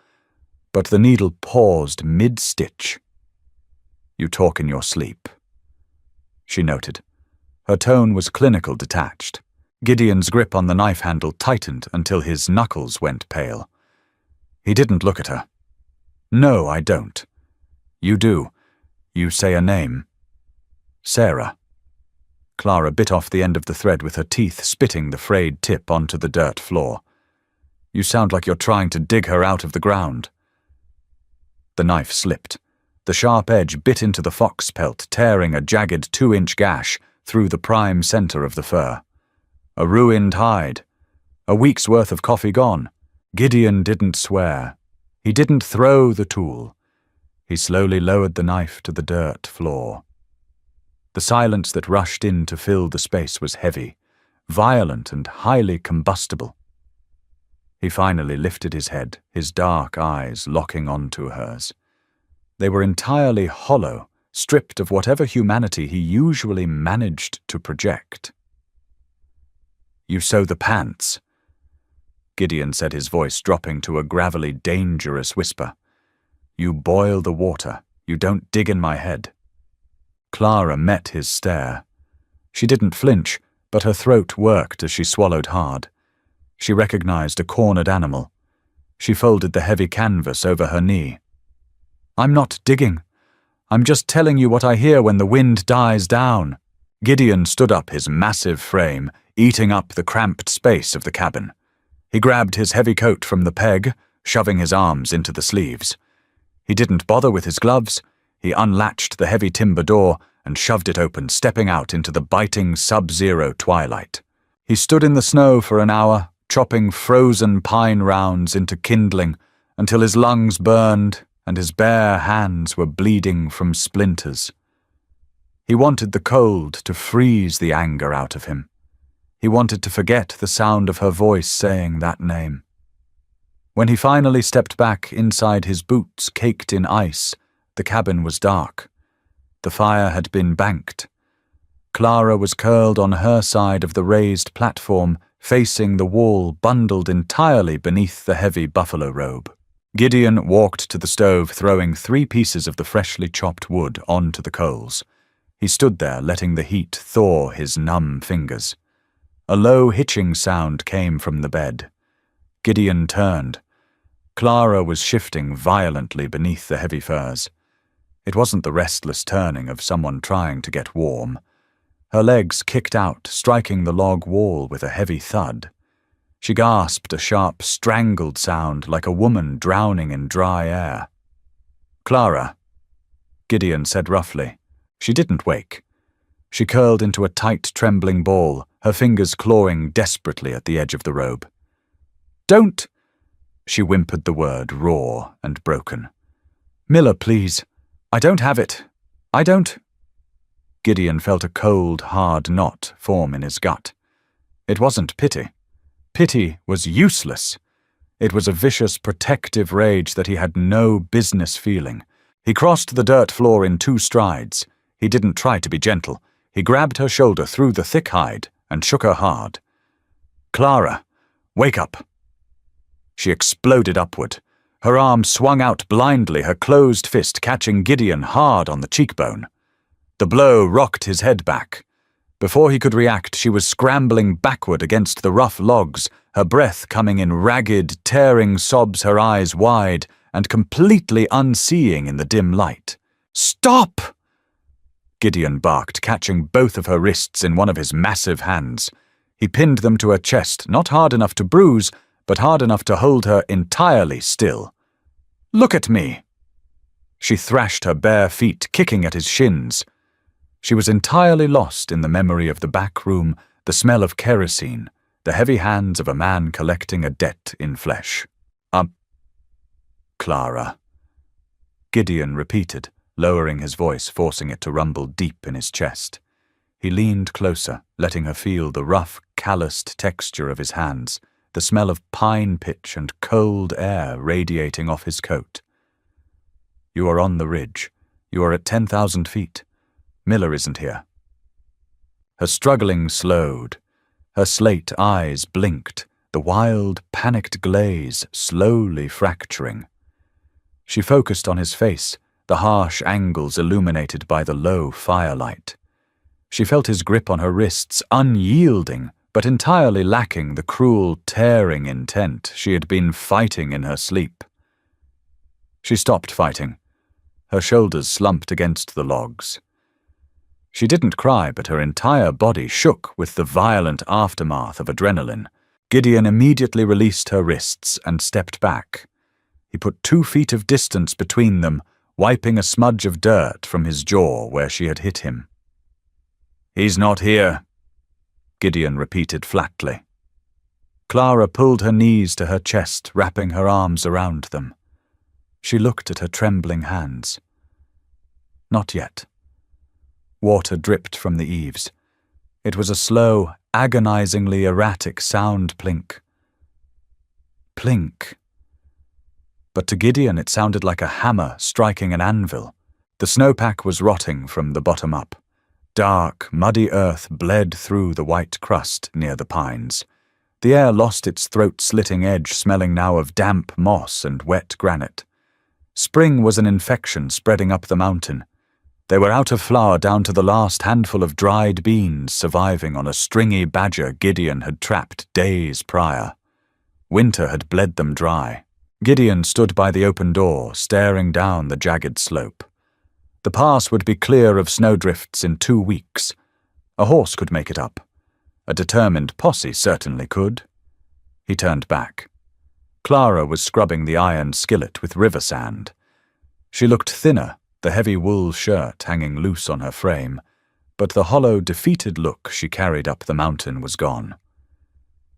but the needle paused mid-stitch. "You talk in your sleep," she noted. Her tone was clinical, detached. Gideon's grip on the knife handle tightened until his knuckles went pale. He didn't look at her. "No, I don't." "You do. You say a name." "Sarah." Clara bit off the end of the thread with her teeth, spitting the frayed tip onto the dirt floor. "You sound like you're trying to dig her out of the ground." The knife slipped. The sharp edge bit into the fox pelt, tearing a jagged 2-inch gash through the prime center of the fur. A ruined hide. A week's worth of coffee gone. Gideon didn't swear. He didn't throw the tool. He slowly lowered the knife to the dirt floor. The silence that rushed in to fill the space was heavy, violent and highly combustible. He finally lifted his head, his dark eyes locking onto hers. They were entirely hollow, stripped of whatever humanity he usually managed to project. "You sew the pants," Gideon said, his voice dropping to a gravelly, dangerous whisper. "You boil the water. You don't dig in my head." Clara met his stare. She didn't flinch, but her throat worked as she swallowed hard. She recognized a cornered animal. She folded the heavy canvas over her knee. "I'm not digging. I'm just telling you what I hear when the wind dies down." Gideon stood up, his massive frame eating up the cramped space of the cabin. He grabbed his heavy coat from the peg, shoving his arms into the sleeves. He didn't bother with his gloves. He unlatched the heavy timber door and shoved it open, stepping out into the biting sub-zero twilight. He stood in the snow for an hour, chopping frozen pine rounds into kindling until his lungs burned and his bare hands were bleeding from splinters. He wanted the cold to freeze the anger out of him. He wanted to forget the sound of her voice saying that name. When he finally stepped back inside his boots caked in ice, the cabin was dark. The fire had been banked. Clara was curled on her side of the raised platform, facing the wall, bundled entirely beneath the heavy buffalo robe. Gideon walked to the stove, throwing 3 pieces of the freshly chopped wood onto the coals. He stood there, letting the heat thaw his numb fingers. A low hitching sound came from the bed. Gideon turned. Clara was shifting violently beneath the heavy furs. It wasn't the restless turning of someone trying to get warm. Her legs kicked out, striking the log wall with a heavy thud. She gasped a sharp, strangled sound like a woman drowning in dry air. "Clara," Gideon said roughly. She didn't wake. She curled into a tight, trembling ball, her fingers clawing desperately at the edge of the robe. "Don't!" She whimpered the word, raw and broken. "Miller, please. I don't have it. I don't—" Gideon felt a cold, hard knot form in his gut. It wasn't pity. Pity was useless. It was a vicious, protective rage that he had no business feeling. He crossed the dirt floor in 2 strides. He didn't try to be gentle. He grabbed her shoulder through the thick hide and shook her hard. "Clara, wake up." She exploded upward. Her arm swung out blindly, her closed fist catching Gideon hard on the cheekbone. The blow rocked his head back. Before he could react, she was scrambling backward against the rough logs, her breath coming in ragged, tearing sobs, her eyes wide and completely unseeing in the dim light. "Stop!" Gideon barked, catching both of her wrists in one of his massive hands. He pinned them to her chest, not hard enough to bruise, but hard enough to hold her entirely still. "Look at me!" She thrashed her bare feet, kicking at his shins. She was entirely lost in the memory of the back room, the smell of kerosene, the heavy hands of a man collecting a debt in flesh. Clara," Gideon repeated, lowering his voice, forcing it to rumble deep in his chest. He leaned closer, letting her feel the rough, calloused texture of his hands, the smell of pine pitch and cold air radiating off his coat. "You are on the ridge. You are at 10,000 feet. Miller isn't here." Her struggling slowed. Her slate eyes blinked, the wild, panicked glaze slowly fracturing. She focused on his face, the harsh angles illuminated by the low firelight. She felt his grip on her wrists, unyielding, but entirely lacking the cruel, tearing intent she had been fighting in her sleep. She stopped fighting. Her shoulders slumped against the logs. She didn't cry, but her entire body shook with the violent aftermath of adrenaline. Gideon immediately released her wrists and stepped back. He put 2 feet of distance between them, wiping a smudge of dirt from his jaw where she had hit him. "He's not here," Gideon repeated flatly. Clara pulled her knees to her chest, wrapping her arms around them. She looked at her trembling hands. Not yet. Water dripped from the eaves. It was a slow, agonizingly erratic sound plink. Plink. But to Gideon it sounded like a hammer striking an anvil. The snowpack was rotting from the bottom up. Dark, muddy earth bled through the white crust near the pines. The air lost its throat-slitting edge, smelling now of damp moss and wet granite. Spring was an infection spreading up the mountain. They were out of flour down to the last handful of dried beans surviving on a stringy badger Gideon had trapped days prior. Winter had bled them dry. Gideon stood by the open door, staring down the jagged slope. The pass would be clear of snowdrifts in 2 weeks. A horse could make it up. A determined posse certainly could. He turned back. Clara was scrubbing the iron skillet with river sand. She looked thinner, the heavy wool shirt hanging loose on her frame, but the hollow, defeated look she carried up the mountain was gone.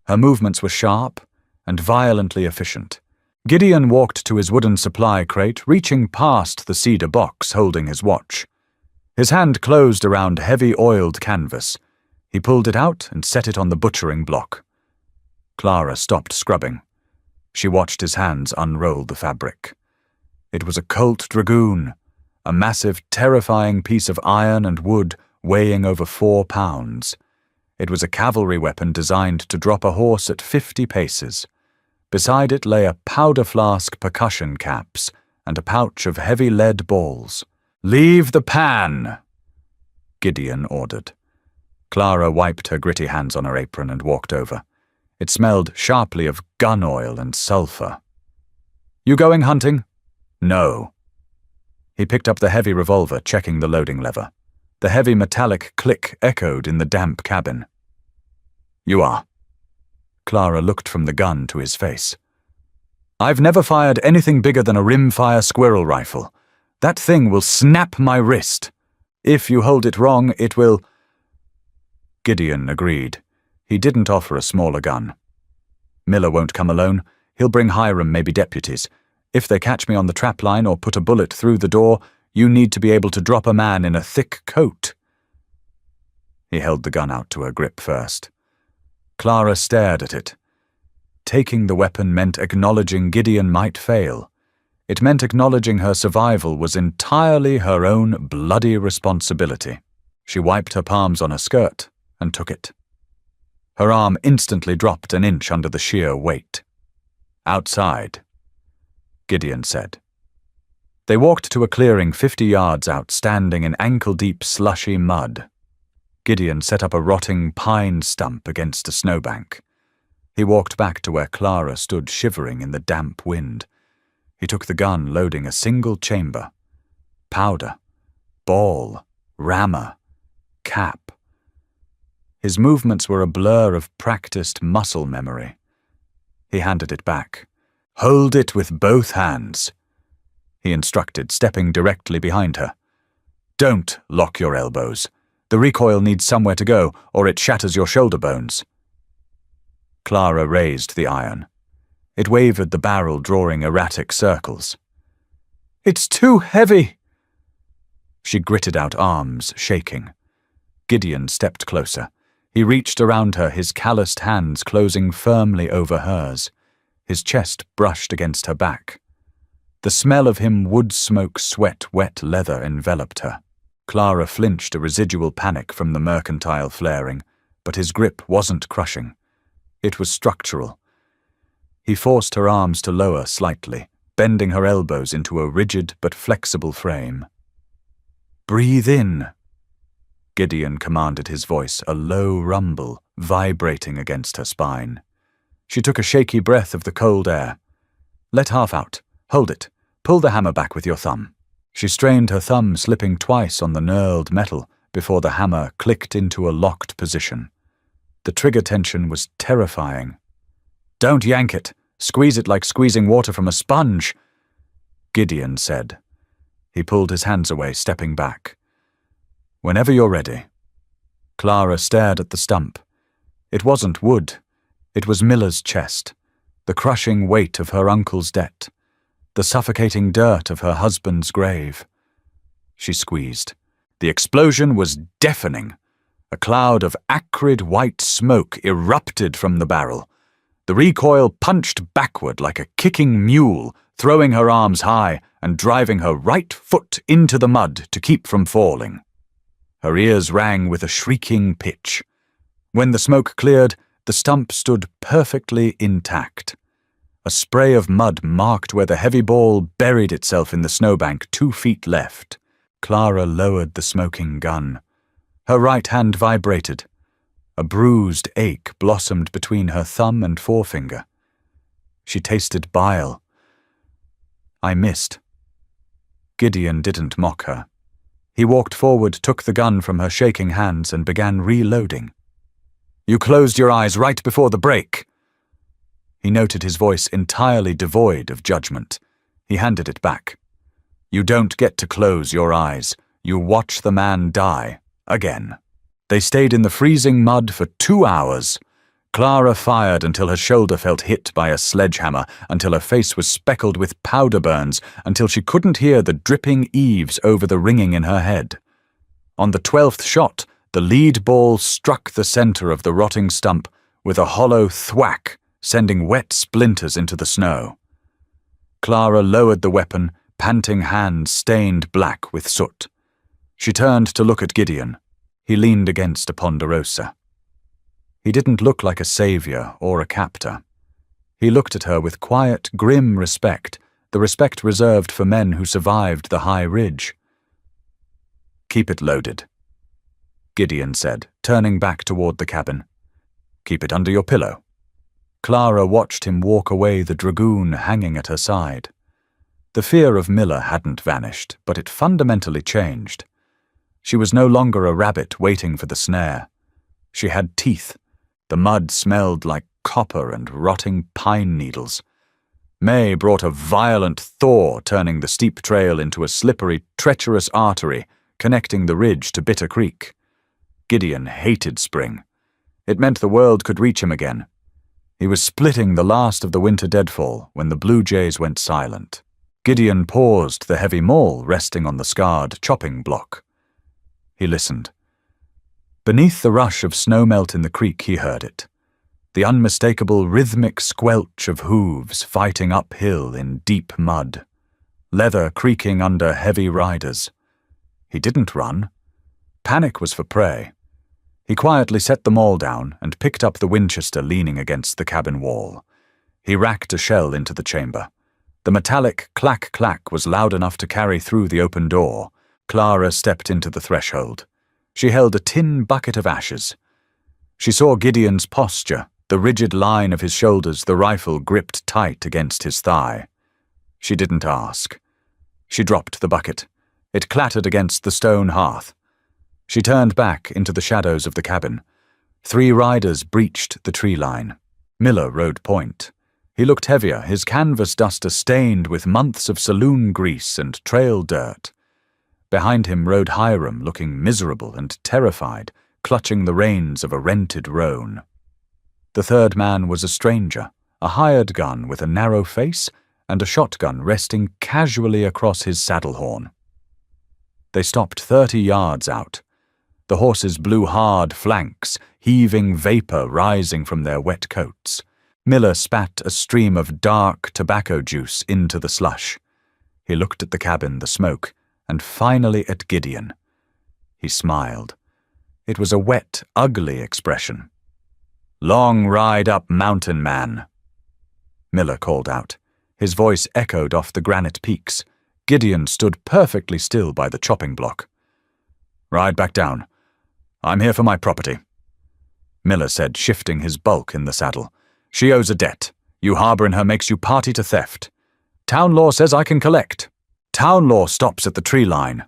Her movements were sharp and violently efficient. Gideon walked to his wooden supply crate, reaching past the cedar box holding his watch. His hand closed around heavy oiled canvas. He pulled it out and set it on the butchering block. Clara stopped scrubbing. She watched his hands unroll the fabric. It was a Colt Dragoon, a massive, terrifying piece of iron and wood weighing over 4 pounds. It was a cavalry weapon designed to drop a horse at 50 paces. Beside it lay a powder flask, percussion caps, and a pouch of heavy lead balls. "Leave the pan," Gideon ordered. Clara wiped her gritty hands on her apron and walked over. It smelled sharply of gun oil and sulfur. "You going hunting?" "No." He picked up the heavy revolver, checking the loading lever. The heavy metallic click echoed in the damp cabin. "You are." Clara looked from the gun to his face. "I've never fired anything bigger than a rimfire squirrel rifle. That thing will snap my wrist. If you hold it wrong, it will—" Gideon agreed. He didn't offer a smaller gun. "Miller won't come alone. He'll bring Hiram, maybe deputies. If they catch me on the trap line or put a bullet through the door, you need to be able to drop a man in a thick coat." He held the gun out to her grip first. Clara stared at it. Taking the weapon meant acknowledging Gideon might fail. It meant acknowledging her survival was entirely her own bloody responsibility. She wiped her palms on her skirt and took it. Her arm instantly dropped an inch under the sheer weight. "Outside," Gideon said. They walked to a clearing 50 yards out, standing in ankle-deep slushy mud. Gideon set up a rotting pine stump against a snowbank. He walked back to where Clara stood shivering in the damp wind. He took the gun, loading a single chamber. Powder, ball, rammer, cap. His movements were a blur of practiced muscle memory. He handed it back. "Hold it with both hands," he instructed, stepping directly behind her. "Don't lock your elbows. The recoil needs somewhere to go, or it shatters your shoulder bones." Clara raised the iron. It wavered the barrel, drawing erratic circles. "It's too heavy!" She gritted out, arms shaking. Gideon stepped closer. He reached around her, his calloused hands closing firmly over hers. His chest brushed against her back. The smell of him wood smoke, sweat, wet leather enveloped her. Clara flinched, a residual panic from the mercantile flaring, but his grip wasn't crushing. It was structural, He forced her arms to lower slightly, bending her elbows into a rigid but flexible frame. "Breathe in," Gideon commanded, his voice a low rumble vibrating against her spine. She took a shaky breath of the cold air. "Let half out. Hold it. Pull the hammer back with your thumb." She strained her thumb, slipping twice on the knurled metal before the hammer clicked into a locked position. The trigger tension was terrifying. "Don't yank it. Squeeze it like squeezing water from a sponge," Gideon said. He pulled his hands away, stepping back. "Whenever you're ready." Clara stared at the stump. It wasn't wood. It was Miller's chest, the crushing weight of her uncle's debt, the suffocating dirt of her husband's grave. She squeezed. The explosion was deafening. A cloud of acrid white smoke erupted from the barrel. The recoil punched backward like a kicking mule, throwing her arms high and driving her right foot into the mud to keep from falling. Her ears rang with a shrieking pitch. When the smoke cleared, the stump stood perfectly intact. A spray of mud marked where the heavy ball buried itself in the snowbank 2 feet left. Clara lowered the smoking gun. Her right hand vibrated. A bruised ache blossomed between her thumb and forefinger. She tasted bile. "I missed." Gideon didn't mock her. He walked forward, took the gun from her shaking hands, and began reloading. "You closed your eyes right before the break." He noted his voice entirely devoid of judgment. He handed it back. "You don't get to close your eyes. You watch the man die. Again." They stayed in the freezing mud for 2 hours. Clara fired until her shoulder felt hit by a sledgehammer, until her face was speckled with powder burns, until she couldn't hear the dripping eaves over the ringing in her head. On the 12th shot, the lead ball struck the center of the rotting stump with a hollow thwack, sending wet splinters into the snow. Clara lowered the weapon, panting hands stained black with soot. She turned to look at Gideon. He leaned against a ponderosa. He didn't look like a savior or a captor. He looked at her with quiet, grim respect, the respect reserved for men who survived the high ridge. "Keep it loaded," Gideon said, turning back toward the cabin. "Keep it under your pillow." Clara watched him walk away, the dragoon hanging at her side. The fear of Miller hadn't vanished, but it fundamentally changed. She was no longer a rabbit waiting for the snare. She had teeth. The mud smelled like copper and rotting pine needles. May brought a violent thaw, turning the steep trail into a slippery, treacherous artery connecting the ridge to Bitter Creek. Gideon hated spring. It meant the world could reach him again. He was splitting the last of the winter deadfall when the blue jays went silent. Gideon paused, the heavy maul resting on the scarred chopping block. He listened. Beneath the rush of snowmelt in the creek, he heard it. The unmistakable rhythmic squelch of hooves fighting uphill in deep mud. Leather creaking under heavy riders. He didn't run. Panic was for prey. He quietly set the maul down and picked up the Winchester leaning against the cabin wall. He racked a shell into the chamber. The metallic clack-clack was loud enough to carry through the open door. Clara stepped into the threshold. She held a tin bucket of ashes. She saw Gideon's posture, the rigid line of his shoulders, the rifle gripped tight against his thigh. She didn't ask. She dropped the bucket. It clattered against the stone hearth. She turned back into the shadows of the cabin. 3 riders breached the tree line. Miller rode point. He looked heavier, his canvas duster stained with months of saloon grease and trail dirt. Behind him rode Hiram, looking miserable and terrified, clutching the reins of a rented roan. The third man was a stranger, a hired gun with a narrow face and a shotgun resting casually across his saddle horn. They stopped 30 yards out. The horses blew hard flanks, heaving vapor rising from their wet coats. Miller spat a stream of dark tobacco juice into the slush. He looked at the cabin, the smoke, and finally at Gideon. He smiled. It was a wet, ugly expression. "Long ride up, mountain man." Miller called out. His voice echoed off the granite peaks. Gideon stood perfectly still by the chopping block. "Ride back down. I'm here for my property," Miller said, shifting his bulk in the saddle. "She owes a debt. You harboring her makes you party to theft. Town law says I can collect. Town law stops at the tree line,"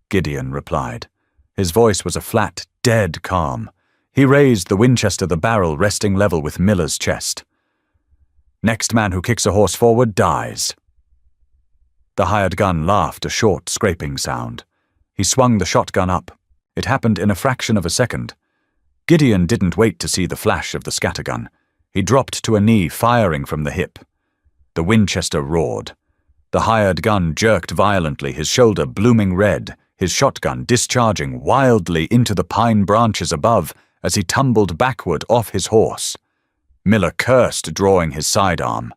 Gideon replied. His voice was a flat, dead calm. He raised the Winchester, the barrel resting level with Miller's chest. "Next man who kicks a horse forward dies." The hired gun laughed a short, scraping sound. He swung the shotgun up. It happened in a fraction of a second. Gideon didn't wait to see the flash of the scattergun. He dropped to a knee, firing from the hip. The Winchester roared. The hired gun jerked violently, his shoulder blooming red, his shotgun discharging wildly into the pine branches above as he tumbled backward off his horse. Miller cursed, drawing his sidearm.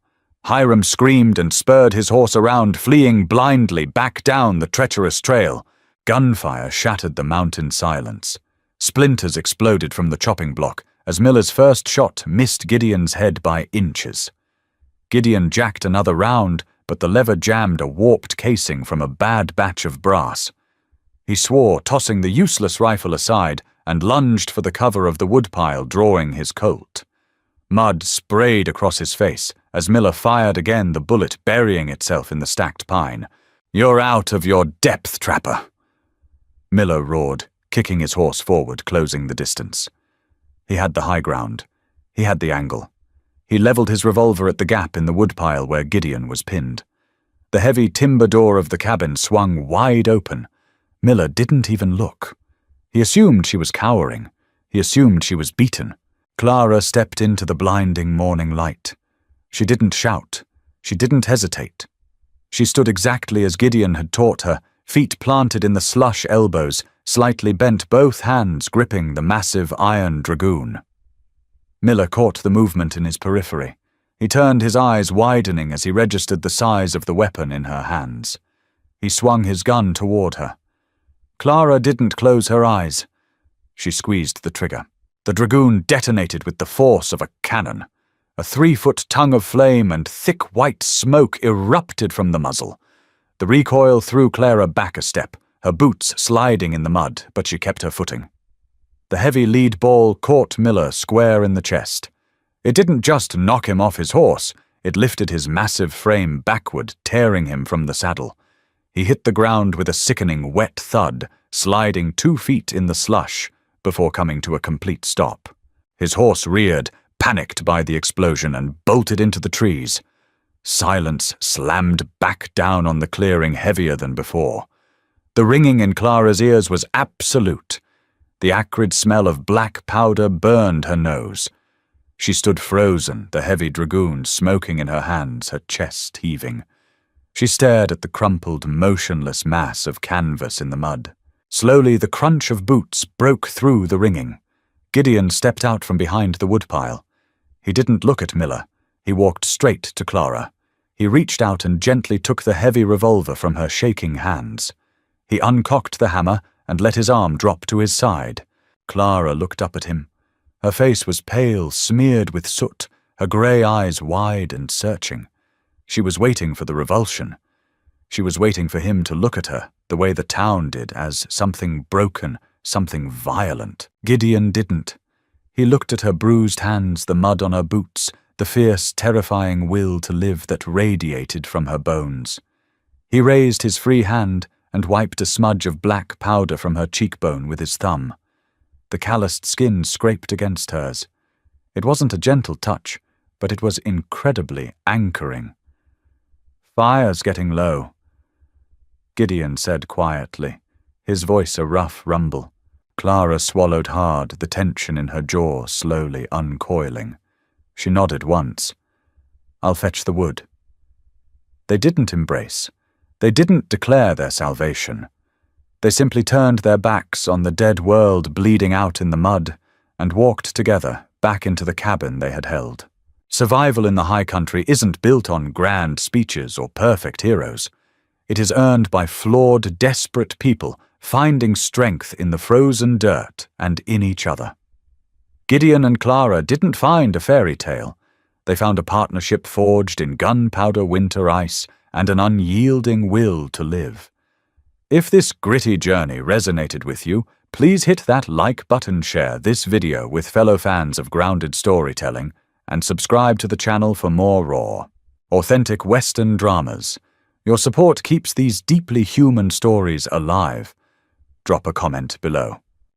Hiram screamed and spurred his horse around, fleeing blindly back down the treacherous trail. Gunfire shattered the mountain silence. Splinters exploded from the chopping block as Miller's first shot missed Gideon's head by inches. Gideon jacked another round, but the lever jammed a warped casing from a bad batch of brass. He swore, tossing the useless rifle aside, and lunged for the cover of the woodpile, drawing his Colt. Mud sprayed across his face as Miller fired again, the bullet burying itself in the stacked pine. "You're out of your depth, trapper," Miller roared, kicking his horse forward, closing the distance. He had the high ground. He had the angle. He leveled his revolver at the gap in the woodpile where Gideon was pinned. The heavy timber door of the cabin swung wide open. Miller didn't even look. He assumed she was cowering. He assumed she was beaten. Clara stepped into the blinding morning light. She didn't shout. She didn't hesitate. She stood exactly as Gideon had taught her, feet planted in the slush elbows, slightly bent, both hands gripping the massive iron dragoon. Miller caught the movement in his periphery. He turned, his eyes widening as he registered the size of the weapon in her hands. He swung his gun toward her. Clara didn't close her eyes. She squeezed the trigger. The dragoon detonated with the force of a cannon. A 3-foot tongue of flame and thick white smoke erupted from the muzzle. The recoil threw Clara back a step, her boots sliding in the mud, but she kept her footing. The heavy lead ball caught Miller square in the chest. It didn't just knock him off his horse, it lifted his massive frame backward, tearing him from the saddle. He hit the ground with a sickening wet thud, sliding 2 feet in the slush before coming to a complete stop. His horse reared, panicked by the explosion, and bolted into the trees. Silence slammed back down on the clearing, heavier than before. The ringing in Clara's ears was absolute. The acrid smell of black powder burned her nose. She stood frozen, the heavy dragoon smoking in her hands, her chest heaving. She stared at the crumpled, motionless mass of canvas in the mud. Slowly, the crunch of boots broke through the ringing. Gideon stepped out from behind the woodpile. He didn't look at Miller. He walked straight to Clara. He reached out and gently took the heavy revolver from her shaking hands. He uncocked the hammer and let his arm drop to his side. Clara looked up at him. Her face was pale, smeared with soot, her grey eyes wide and searching. She was waiting for the revulsion. She was waiting for him to look at her, the way the town did, as something broken, something violent. Gideon didn't. He looked at her bruised hands, the mud on her boots, the fierce, terrifying will to live that radiated from her bones. He raised his free hand and wiped a smudge of black powder from her cheekbone with his thumb. The calloused skin scraped against hers. It wasn't a gentle touch, but it was incredibly anchoring. "Fire's getting low," Gideon said quietly, his voice a rough rumble. Clara swallowed hard, the tension in her jaw slowly uncoiling. She nodded once. "I'll fetch the wood." They didn't embrace. They didn't declare their salvation. They simply turned their backs on the dead world bleeding out in the mud and walked together back into the cabin they had held. Survival in the high country isn't built on grand speeches or perfect heroes. It is earned by flawed, desperate people finding strength in the frozen dirt and in each other. Gideon and Clara didn't find a fairy tale. They found a partnership forged in gunpowder winter ice and an unyielding will to live. If this gritty journey resonated with you, please hit that like button, share this video with fellow fans of grounded storytelling, and subscribe to the channel for more raw, authentic Western dramas. Your support keeps these deeply human stories alive. Drop a comment below.